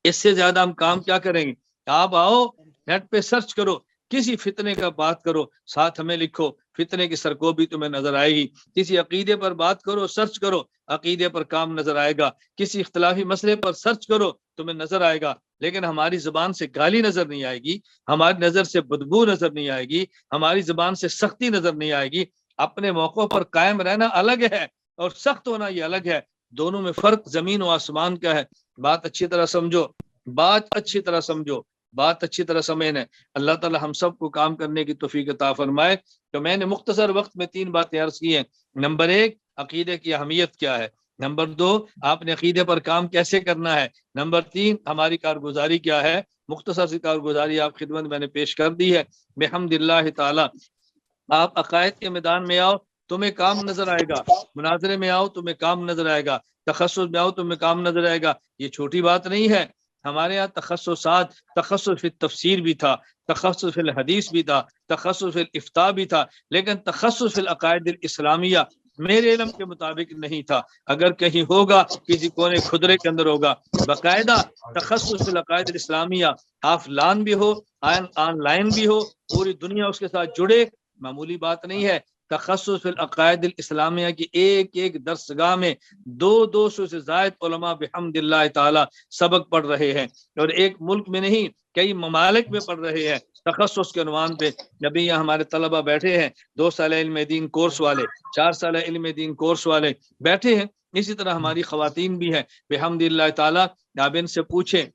اس سے زیادہ ہم کام کیا کریں گے؟ آپ آؤ نیٹ پہ سرچ کرو، کسی فتنے کا بات کرو ساتھ ہمیں لکھو، فتنے کی سرکوبی تمہیں نظر آئے گی۔ کسی عقیدے پر بات کرو، سرچ کرو، عقیدے پر کام نظر آئے گا۔ کسی اختلافی مسئلے پر سرچ کرو، تمہیں نظر آئے گا۔ لیکن ہماری زبان سے گالی نظر نہیں آئے گی، ہماری نظر سے بدبو نظر نہیں آئے گی، ہماری زبان سے سختی نظر نہیں آئے گی۔ اپنے موقع پر قائم رہنا الگ ہے اور سخت ہونا یہ الگ ہے، دونوں میں فرق زمین و آسمان کا ہے۔ بات اچھی طرح سمجھو، بات اچھی طرح سمجھو، بات اچھی طرح سمجھنا۔ اللہ تعالی ہم سب کو کام کرنے کی توفیق عطا فرمائے۔ تو میں نے مختصر وقت میں 3 باتیں عرض کی ہیں۔ نمبر 1، عقیدے کی اہمیت کیا ہے۔ نمبر 2، آپ نے عقیدے پر کام کیسے کرنا ہے۔ نمبر 3، ہماری کارگزاری کیا ہے۔ مختصر سی کارگزاری آپ خدمت میں نے پیش کر دی ہے۔ بحمد اللہ تعالی آپ عقائد کے میدان میں آؤ، تمہیں کام نظر آئے گا۔ مناظرے میں آؤ، تمہیں کام نظر آئے گا۔ تخصص میں آؤ، تمہیں کام نظر آئے گا۔ یہ چھوٹی بات نہیں ہے۔ ہمارے یہاں تخصصات، تخصص فی التفسیر بھی تھا، تخصص فی الحدیث بھی تھا، تخصص فی الافتاء بھی تھا، لیکن تخصص فی العقائد الاسلامیہ میرے علم کے مطابق نہیں تھا۔ اگر کہیں ہوگا کسی کونے خدرے کے اندر ہوگا۔ باقاعدہ تخصص فی العقائد الاسلامیہ آف لائن بھی ہو، آن لائن بھی ہو، پوری دنیا اس کے ساتھ جڑے، معمولی بات نہیں ہے۔ تخصص فی العقائد الاسلامیہ کی ایک ایک درسگاہ میں 200 سے زائد علماء بحمد اللہ تعالی سبق پڑھ رہے ہیں، اور ایک ملک میں نہیں کئی ممالک میں پڑھ رہے ہیں تخصص کے عنوان پہ۔ ابھی یہاں ہمارے طلبہ بیٹھے ہیں، 2 سال علم دین کورس والے، 4 سال علم دین کورس والے بیٹھے ہیں۔ اسی طرح ہماری خواتین بھی ہیں بحمد اللہ تعالی۔ آپ ان سے پوچھیں،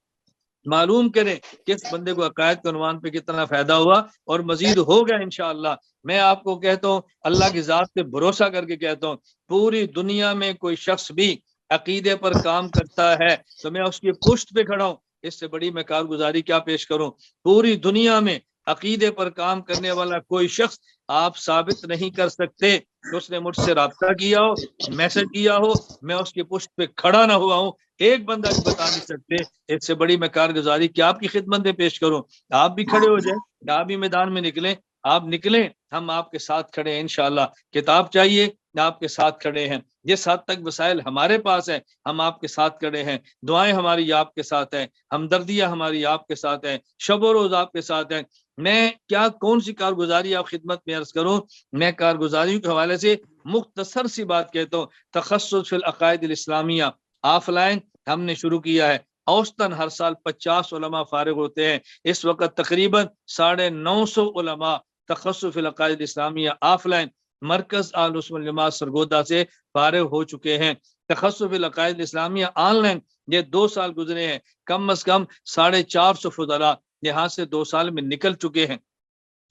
معلوم کریں کہ اس بندے کو عقائد کے عنوان پہ کتنا فائدہ ہوا، اور مزید ہوگا انشاءاللہ۔ میں آپ کو کہتا ہوں، اللہ کی ذات سے بھروسہ کر کے کہتا ہوں، پوری دنیا میں کوئی شخص بھی عقیدے پر کام کرتا ہے تو میں اس کی پشت پہ کھڑا ہوں۔ اس سے بڑی میں کارگزاری کیا پیش کروں۔ پوری دنیا میں عقیدے پر کام کرنے والا کوئی شخص آپ ثابت نہیں کر سکتے کہ اس نے مجھ سے رابطہ کیا ہو، میسج کیا ہو، میں اس کی پشت پہ کھڑا نہ ہوا ہوں۔ ایک بندہ بھی بتا نہیں سکتے۔ اس سے بڑی میں کارگزاری کیا آپ کی خدمت میں پیش کروں۔ آپ بھی کھڑے ہو جائیں، آپ بھی میدان میں نکلیں، آپ نکلیں، ہم آپ کے ساتھ کھڑے ہیں انشاءاللہ۔ کتاب چاہیے، آپ کے ساتھ کھڑے ہیں۔ جس حد تک وسائل ہمارے پاس ہے، ہم آپ کے ساتھ کھڑے ہیں۔ دعائیں ہماری آپ کے ساتھ ہیں، ہمدردیاں ہماری آپ کے ساتھ ہیں، شب و روز آپ کے ساتھ ہیں۔ میں کیا کون سی کارگزاری آپ خدمت میں عرض کروں۔ میں کارگزاریوں کے حوالے سے مختصر سی بات کہتا ہوں۔ تخصص فی العقائد الاسلامیہ آف لائن ہم نے شروع کیا ہے۔ اوسطاً ہر سال 50 علماء فارغ ہوتے ہیں۔ اس وقت تقریباً 950 علماء تخصص فی العقائد الاسلامیہ آف لائن مرکز اہل سنت والجماعت سرگودا سے فارغ ہو چکے ہیں۔ تخصص فی العقائد الاسلامیہ آن لائن یہ 2 سال گزرے ہیں، کم از کم 450 فضلاء یہاں سے 2 سال میں نکل چکے ہیں،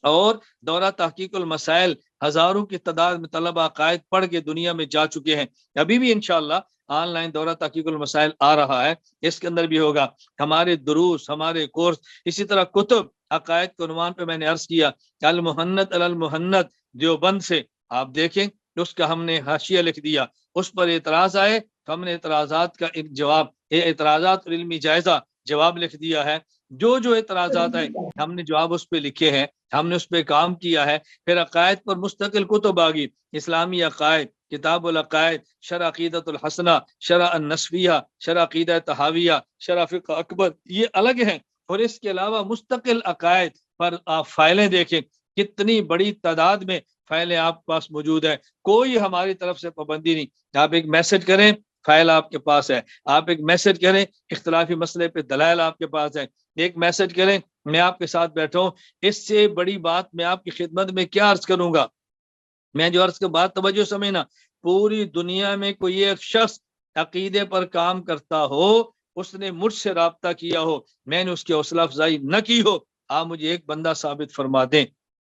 اور دورہ تحقیق المسائل ہزاروں کی تعداد میں طلبہ عقائد پڑھ کے دنیا میں جا چکے ہیں۔ ابھی بھی انشاءاللہ آن لائن دورہ تحقیق المسائل آ رہا ہے، اس کے اندر بھی ہوگا ہمارے دروس، ہمارے کورس۔ اسی طرح کتب عقائد کے عنوان پہ میں نے عرض کیا، المحنت علی المحنت دیوبند سے آپ دیکھیں، اس کا ہم نے حاشیہ لکھ دیا۔ اس پر اعتراض آئے تو ہم نے اعتراضات کا ایک جواب، اعتراضات اور علمی جائزہ جواب لکھ دیا ہے۔ جو اعتراضات آئے ہم نے جواب اس پہ لکھے ہیں، ہم نے اس پہ کام کیا ہے۔ پھر عقائد پر مستقل کتب آگی، اسلامی عقائد، کتاب العقائد، شرح عقیدۃ الحسنہ، شرح النسویہ، شرح عقیدہ طحاویہ، شرح فقہ اکبر، یہ الگ ہیں۔ اور اس کے علاوہ مستقل عقائد پر آپ فائلیں دیکھیں، کتنی بڑی تعداد میں فائلیں آپ کے پاس موجود ہے۔ کوئی ہماری طرف سے پابندی نہیں، آپ ایک میسج کریں، فائل آپ کے پاس ہے۔ آپ ایک میسج کریں، اختلافی مسئلے پہ دلائل آپ کے پاس ہے۔ ایک میسج کریں، میں آپ کے ساتھ بیٹھا ہوں۔ اس سے بڑی بات میں آپ کی خدمت میں کیا عرض کروں گا۔ میں جو عرض کے بعد توجہ سمجھنا، پوری دنیا میں کوئی ایک شخص عقیدے پر کام کرتا ہو، اس نے مجھ سے رابطہ کیا ہو، میں نے اس کی حوصلہ افزائی نہ کی ہو، آپ مجھے ایک بندہ ثابت فرما دیں۔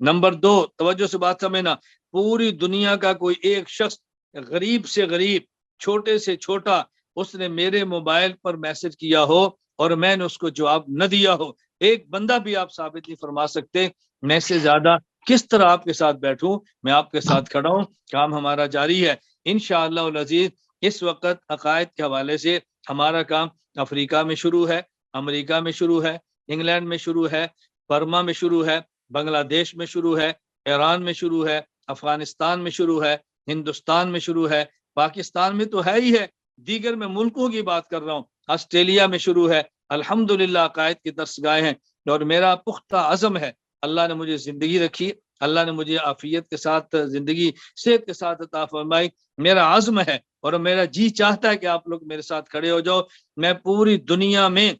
نمبر 2، توجہ سے بات سمجھنا، پوری دنیا کا کوئی ایک شخص، غریب سے غریب، چھوٹے سے چھوٹا، اس نے میرے موبائل پر میسج کیا ہو اور میں نے اس کو جواب نہ دیا ہو، ایک بندہ بھی آپ ثابت نہیں فرما سکتے۔ میں سے زیادہ کس طرح آپ کے ساتھ بیٹھوں، میں آپ کے ساتھ کھڑا ہوں، کام ہمارا جاری ہے انشاءاللہ العزیز۔ اس وقت عقائد کے حوالے سے ہمارا کام افریقہ میں شروع ہے، امریکہ میں شروع ہے، انگلینڈ میں شروع ہے، برما میں شروع ہے، بنگلہ دیش میں شروع ہے، ایران میں شروع ہے، افغانستان میں شروع ہے، ہندوستان میں شروع ہے، پاکستان میں تو ہے ہی ہے، دیگر میں ملکوں کی بات کر رہا ہوں، آسٹریلیا میں شروع ہے۔ الحمدللہ عقائد کی درسگاہیں ہیں، اور میرا پختہ عزم ہے اللہ نے مجھے زندگی رکھی، اللہ نے مجھے عافیت کے ساتھ زندگی صحت کے ساتھ عطا فرمائی، میرا عزم ہے اور میرا جی چاہتا ہے کہ آپ لوگ میرے ساتھ کھڑے ہو جاؤ۔ میں پوری دنیا میں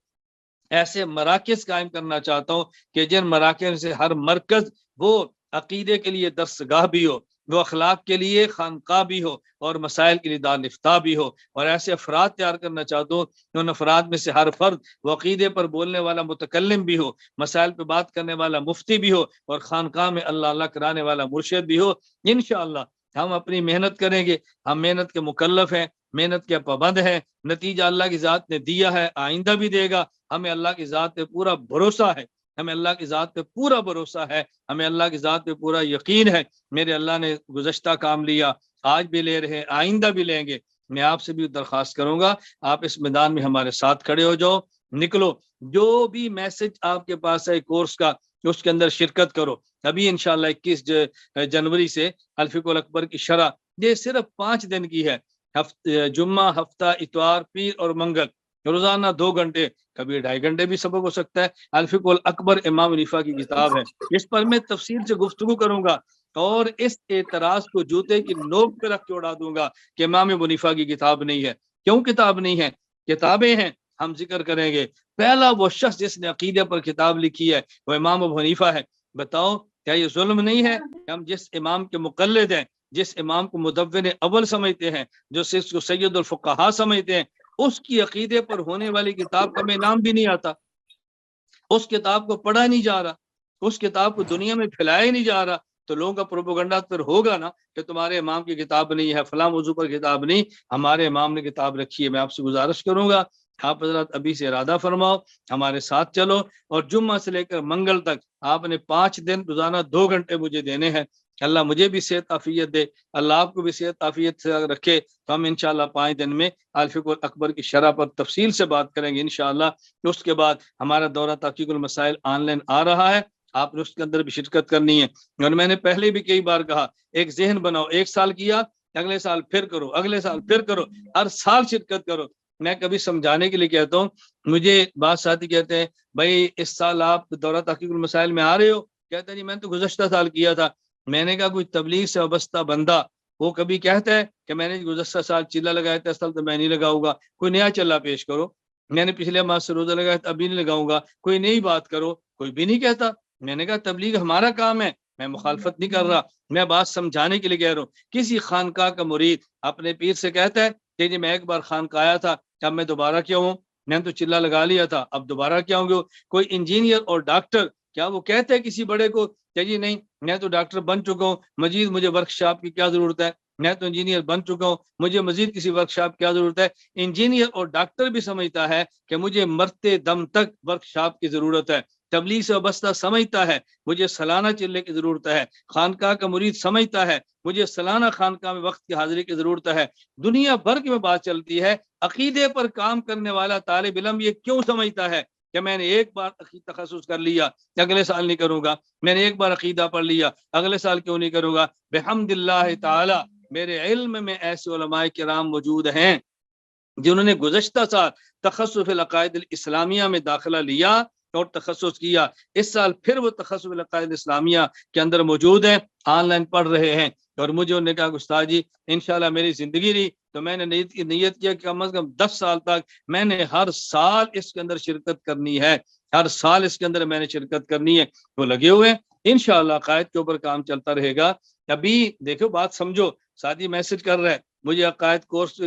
ایسے مراکز قائم کرنا چاہتا ہوں کہ جن مراکز سے ہر مرکز وہ عقیدے کے لیے درسگاہ بھی ہو، وہ اخلاق کے لیے خانقاہ بھی ہو، اور مسائل کے لیے دارالفتہ بھی ہو، اور ایسے افراد تیار کرنا چاہتا ہوں کہ ان افراد میں سے ہر فرد وہ عقیدے پر بولنے والا متکلم بھی ہو، مسائل پہ بات کرنے والا مفتی بھی ہو، اور خانقاہ میں اللہ اللہ کرانے والا مرشد بھی ہو۔ انشاءاللہ ہم اپنی محنت کریں گے، ہم محنت کے مکلف ہیں، محنت کے پابند ہیں، نتیجہ اللہ کی ذات نے دیا ہے، آئندہ بھی دے گا۔ ہمیں اللہ کی ذات پہ پورا بھروسہ ہے، ہمیں اللہ کی ذات پہ پورا بھروسہ ہے، ہمیں اللہ کی ذات پہ پورا یقین ہے۔ میرے اللہ نے گزشتہ کام لیا، آج بھی لے رہے ہیں، آئندہ بھی لیں گے۔ میں آپ سے بھی درخواست کروں گا، آپ اس میدان میں ہمارے ساتھ کھڑے ہو جاؤ، نکلو، جو بھی میسج آپ کے پاس ہے کورس کا اس کے اندر شرکت کرو۔ ابھی انشاءاللہ 21 جنوری سے الفقہ الاکبر کی شرح یہ صرف 5 دن کی ہے، جمعہ، ہفتہ، اتوار، پیر اور منگل، روزانہ 2 گھنٹے، کبھی 2.5 گھنٹے بھی سبق ہو سکتا ہے۔ الفقہ الاکبر امام حنیفہ کی کتاب ہے، اس پر میں تفصیل سے گفتگو کروں گا، اور اس اعتراض کو جوتے کی نوک پہ رکھ کے اڑا دوں گا کہ امام حنیفہ کی کتاب نہیں ہے۔ کیوں کتاب نہیں ہے؟ کتابیں ہیں، ہم ذکر کریں گے۔ پہلا وہ شخص جس نے عقیدے پر کتاب لکھی ہے وہ امام ابو حنیفہ ہے۔ بتاؤ کیا یہ ظلم نہیں ہے کہ ہم جس امام کے مقلد ہیں، جس امام کو مدون اول سمجھتے ہیں، جو سید الفقہاء سمجھتے ہیں، اس کی عقیدے پر ہونے والی کتاب کا میں نام بھی نہیں آتا، اس کتاب کو پڑھا نہیں جا رہا، اس کتاب کو دنیا میں پھیلایا نہیں جا رہا، تو لوگوں کا پروپیگنڈا پھر ہوگا نا کہ تمہارے امام کی کتاب نہیں ہے، فلاں موضوع پر کتاب نہیں، ہمارے امام نے کتاب رکھی ہے۔ میں آپ سے گزارش کروں گا، آپ حضرات ابھی سے ارادہ فرماؤ، ہمارے ساتھ چلو، اور جمعہ سے لے کر منگل تک آپ نے 5 دن روزانہ 2 گھنٹے مجھے دینے ہیں۔ اللہ مجھے بھی صحت عافیت دے، اللہ آپ کو بھی صحت عافیت سے رکھے، تو ہم انشاءاللہ 5 دن میں الفقہ الاکبر کی شرح پر تفصیل سے بات کریں گے انشاءاللہ۔ اس کے بعد ہمارا دورہ تحقیق المسائل آن لائن آ رہا ہے، آپ نے اس کے اندر بھی شرکت کرنی ہے۔ اور میں نے پہلے بھی کئی بار کہا، ایک ذہن بناؤ، 1 سال کیا، اگلے سال پھر کرو، اگلے سال پھر کرو، ہر سال شرکت کرو۔ میں کبھی سمجھانے کے لیے کہتا ہوں، مجھے بعض ساتھی کہتے ہیں بھائی اس سال آپ دورہ تحقیق المسائل میں آ رہے ہو، کہتے ہیں جی میں تو گزشتہ سال کیا تھا۔ میں نے کہا کوئی تبلیغ سے وابستہ بندہ وہ کبھی کہتا ہے کہ میں نے گزشتہ سال چلہ لگایا تھا، اس سال تو میں نہیں لگاؤں گا، کوئی نیا چلہ پیش کرو۔ میں نے پچھلے ماہ سے روزہ لگایا تھا، ابھی نہیں لگاؤں گا، کوئی نئی بات کرو، کوئی بھی نہیں کہتا۔ میں نے کہا تبلیغ ہمارا کام ہے، میں مخالفت نہیں کر رہا، میں بات سمجھانے کے لیے کہہ رہا ہوں۔ کسی خانقاہ کا مرید اپنے پیر سے کہتا ہے کہ جی میں ایک بار خانقاہ آیا تھا، اب میں دوبارہ کیا ہوں، میں نے تو چلہ لگا لیا تھا، اب دوبارہ کیا ہوں گے؟ کوئی انجینئر اور ڈاکٹر کیا وہ کہتے ہیں کسی بڑے کو کہ جی نہیں میں تو ڈاکٹر بن چکا ہوں، مزید مجھے ورک شاپ کی کیا ضرورت ہے، میں تو انجینئر بن چکا ہوں، مجھے مزید کسی ورک شاپ کی کیا ضرورت ہے؟ انجینئر اور ڈاکٹر بھی سمجھتا ہے کہ مجھے مرتے دم تک ورک شاپ کی ضرورت ہے، تبلیغ سے وابستہ سمجھتا ہے مجھے سالانہ چلے کی ضرورت ہے، خانقاہ کا مرید سمجھتا ہے مجھے سالانہ خانقاہ میں وقت کی حاضری کی ضرورت ہے۔ دنیا بھر کی میں بات چلتی ہے، عقیدے پر کام کرنے والا طالب علم یہ کیوں سمجھتا ہے کہ میں نے ایک بار تخصص کر لیا اگلے سال نہیں کروں گا، میں نے ایک بار عقیدہ پڑھ لیا اگلے سال کیوں نہیں کروں گا؟ بحمد اللہ تعالی میرے علم میں ایسے علماء کرام موجود ہیں جنہوں نے گزشتہ سال تخصص العقائد الاسلامیہ میں داخلہ لیا اور تخصص کیا، اس سال پھر وہ تخصص العقائد الاسلامیہ کے اندر موجود ہیں، آن لائن پڑھ رہے ہیں۔ اور مجھے انہوں نے کہا استاد جی انشاءاللہ میری زندگی رہی تو میں نے نیت کیا کہ کم از کم 10 سال تک میں نے ہر سال اس کے اندر شرکت کرنی ہے، ہر سال اس کے اندر میں نے شرکت کرنی ہے۔ وہ لگے ہوئے ہیں، انشاءاللہ عقائد کے اوپر کام چلتا رہے گا۔ ابھی دیکھو بات سمجھو، ساتھی میسج کر رہا ہے مجھے عقائد کورس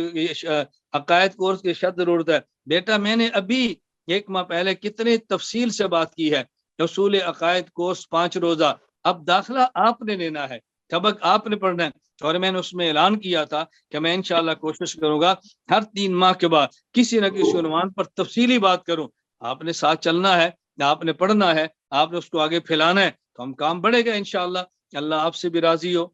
کی شد ضرورت ہے۔ بیٹا میں نے ابھی 1 ماہ پہلے کتنے تفصیل سے بات کی ہے، اصول عقائد کورس 5 روزہ، اب داخلہ آپ نے لینا ہے، سبق آپ نے پڑھنا ہے۔ اور میں نے اس میں اعلان کیا تھا کہ میں انشاءاللہ کوشش کروں گا ہر 3 ماہ کے بعد کسی نہ کسی عنوان پر تفصیلی بات کروں۔ آپ نے ساتھ چلنا ہے، آپ نے پڑھنا ہے، آپ نے اس کو آگے پھیلانا ہے، تو ہم کام بڑھے گا انشاءاللہ۔ اللہ آپ سے بھی راضی ہو،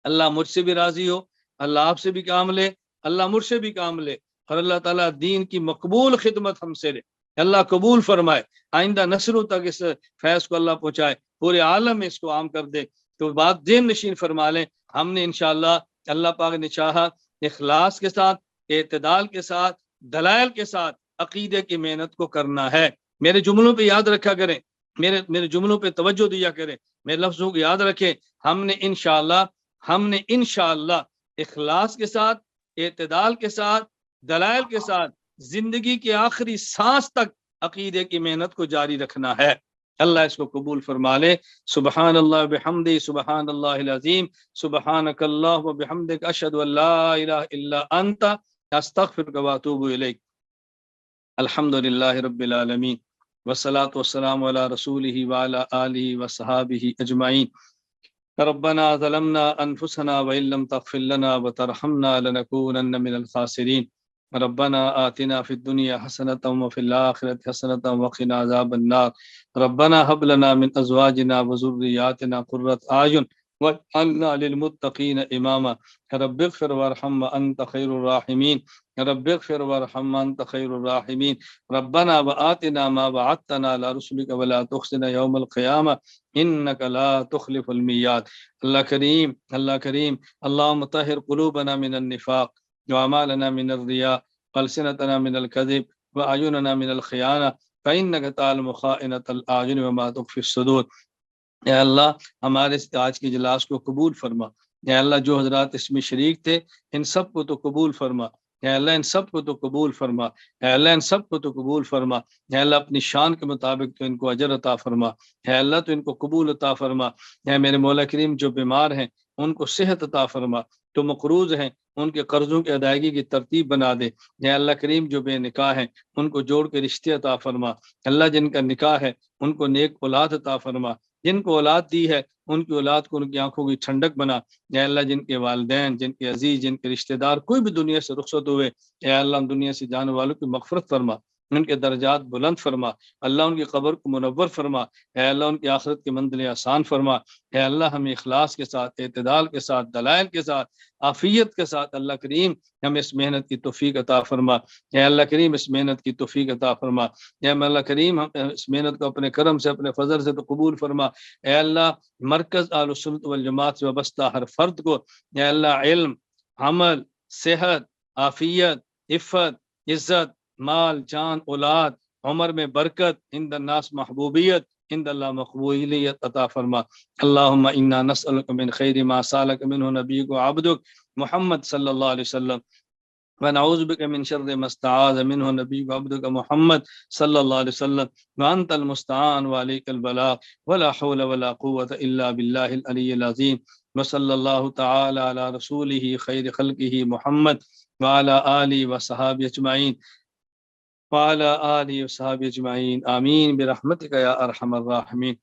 اللہ مجھ سے بھی راضی ہو، اللہ آپ سے بھی کام لے، اللہ مجھ سے بھی کام لے، اور اللہ تعالیٰ دین کی مقبول خدمت ہم سے لے، اللہ قبول فرمائے، آئندہ نسلوں تک اس فیض کو اللہ پہنچائے، پورے عالم میں اس کو عام کر دے۔ تو بات ذہن نشین فرما لیں، ہم نے انشاءاللہ اللہ پاک نے چاہا اخلاص کے ساتھ، اعتدال کے ساتھ، دلائل کے ساتھ عقیدے کی محنت کو کرنا ہے۔ میرے جملوں پہ یاد رکھا کریں، میرے جملوں پہ توجہ دیا کریں، میرے لفظوں کو یاد رکھیں۔ ہم نے انشاءاللہ اخلاص کے ساتھ، اعتدال کے ساتھ، دلائل کے ساتھ زندگی کے آخری سانس تک عقیدے کی محنت کو جاری رکھنا ہے۔ اللہ اس کو قبول فرما لے۔ سبحان اللہ بحمدی، سبحان اللہ العظیم، سبحانک اللہ و بحمدک، اشہد ان لا الہ الا انت، استغفرک و اتوب الیک۔ الحمد للہ رب العالمین، والصلاة والسلام علی رسولہ وعلی آلہ وصحابہ اجمعین۔ ربنا ظلمنا انفسنا وان لم تغفر لنا وترحمنا لنكونن من الخاسرین۔ ربنا آتنا في الدنيا حسنة وفي الآخرة حسنة وقنا عذاب النار۔ ربنا هب لنا من أزواجنا وذرياتنا قرة أعين واجعلنا للمتقين إماما۔ رب اغفر وارحم وأنت خير الراحمين، رب اغفر وارحم وأنت خير الراحمين۔ ربنا وآتنا ما وعدتنا على رسلك ولا تخزنا يوم القيامة إنك لا تخلف الميعاد۔ اللہ کریم، اللہ کریم، اللهم طهر قلوبنا من النفاق وأعمالنا من الرياء وألسنتنا من الكذب وأعيننا من الخيانة فإنك تعلم خائنة الأعين وما تخفي الصدور۔ اے اللہ ہمارے آج کی اجلاس کو قبول فرما۔ اے اللہ جو حضرات اس میں شریک تھے ان سب کو تو قبول فرما۔ اے اللہ ان سب کو تو قبول فرما۔ اے اللہ ان سب کو تو قبول فرما۔ اے اللہ اپنی شان کے مطابق تو ان کو اجر عطا فرما۔ اے اللہ تو ان کو قبول عطا فرما۔ اے میرے مولا کریم جو بیمار ہیں ان کو صحت عطا فرما، تو مقروض ہیں ان کے قرضوں کی ادائیگی کی ترتیب بنا دے۔ اے اللہ کریم جو بے نکاح ہیں ان کو جوڑ کے رشتے عطا فرما۔ اللہ جن کا نکاح ہے ان کو نیک اولاد عطا فرما، جن کو اولاد دی ہے ان کی اولاد کو ان کی آنکھوں کی ٹھنڈک بنا۔ اے اللہ جن کے والدین، جن کے عزیز، جن کے رشتہ دار کوئی بھی دنیا سے رخصت ہوئے، اے اللہ ہم دنیا سے جانے والوں کی مغفرت فرما، ان کے درجات بلند فرما۔ اللہ ان کی قبر کو منور فرما۔ اے اللہ ان کی آخرت کی منزلیں آسان فرما۔ اے اللہ ہمیں اخلاص کے ساتھ، اعتدال کے ساتھ، دلائل کے ساتھ، عافیت کے ساتھ اللہ کریم ہمیں اس محنت کی توفیق عطا فرما۔ اے اللہ کریم اس محنت کی توفیق عطا فرما۔ اے اللہ کریم ہم اس محنت کو اپنے کرم سے، اپنے فضل سے تو قبول فرما۔ اے اللہ مرکز اہل سنت والجماعت سے وابستہ ہر فرد کو اے اللہ علم، عمل، صحت، عافیت، عفت، عزت، مال، جان، اولاد، عمر میں برکت، عند الناس محبوبیت، عند اللہ مقبولیت عطا فرما۔ اللہم انا نسألک من خیر ما سالک منہ نبیک و عبدک محمد صلی اللہ علیہ وسلم، ونعوذ بک من شر ما استعاذ منہ نبیک و عبدک محمد صلی اللہ علیہ وسلم، وانت المستعان وعلیک البلاغ ولا حول ولا قوة الا باللہ العلی العظیم، وصلی اللہ تعالی علی رسولہ خیر خلقہ محمد وعلی آلہ وصحابہ اجمعین، وعلى آله وصحبه أجمعين، آمين برحمتك يا أرحم الراحمين۔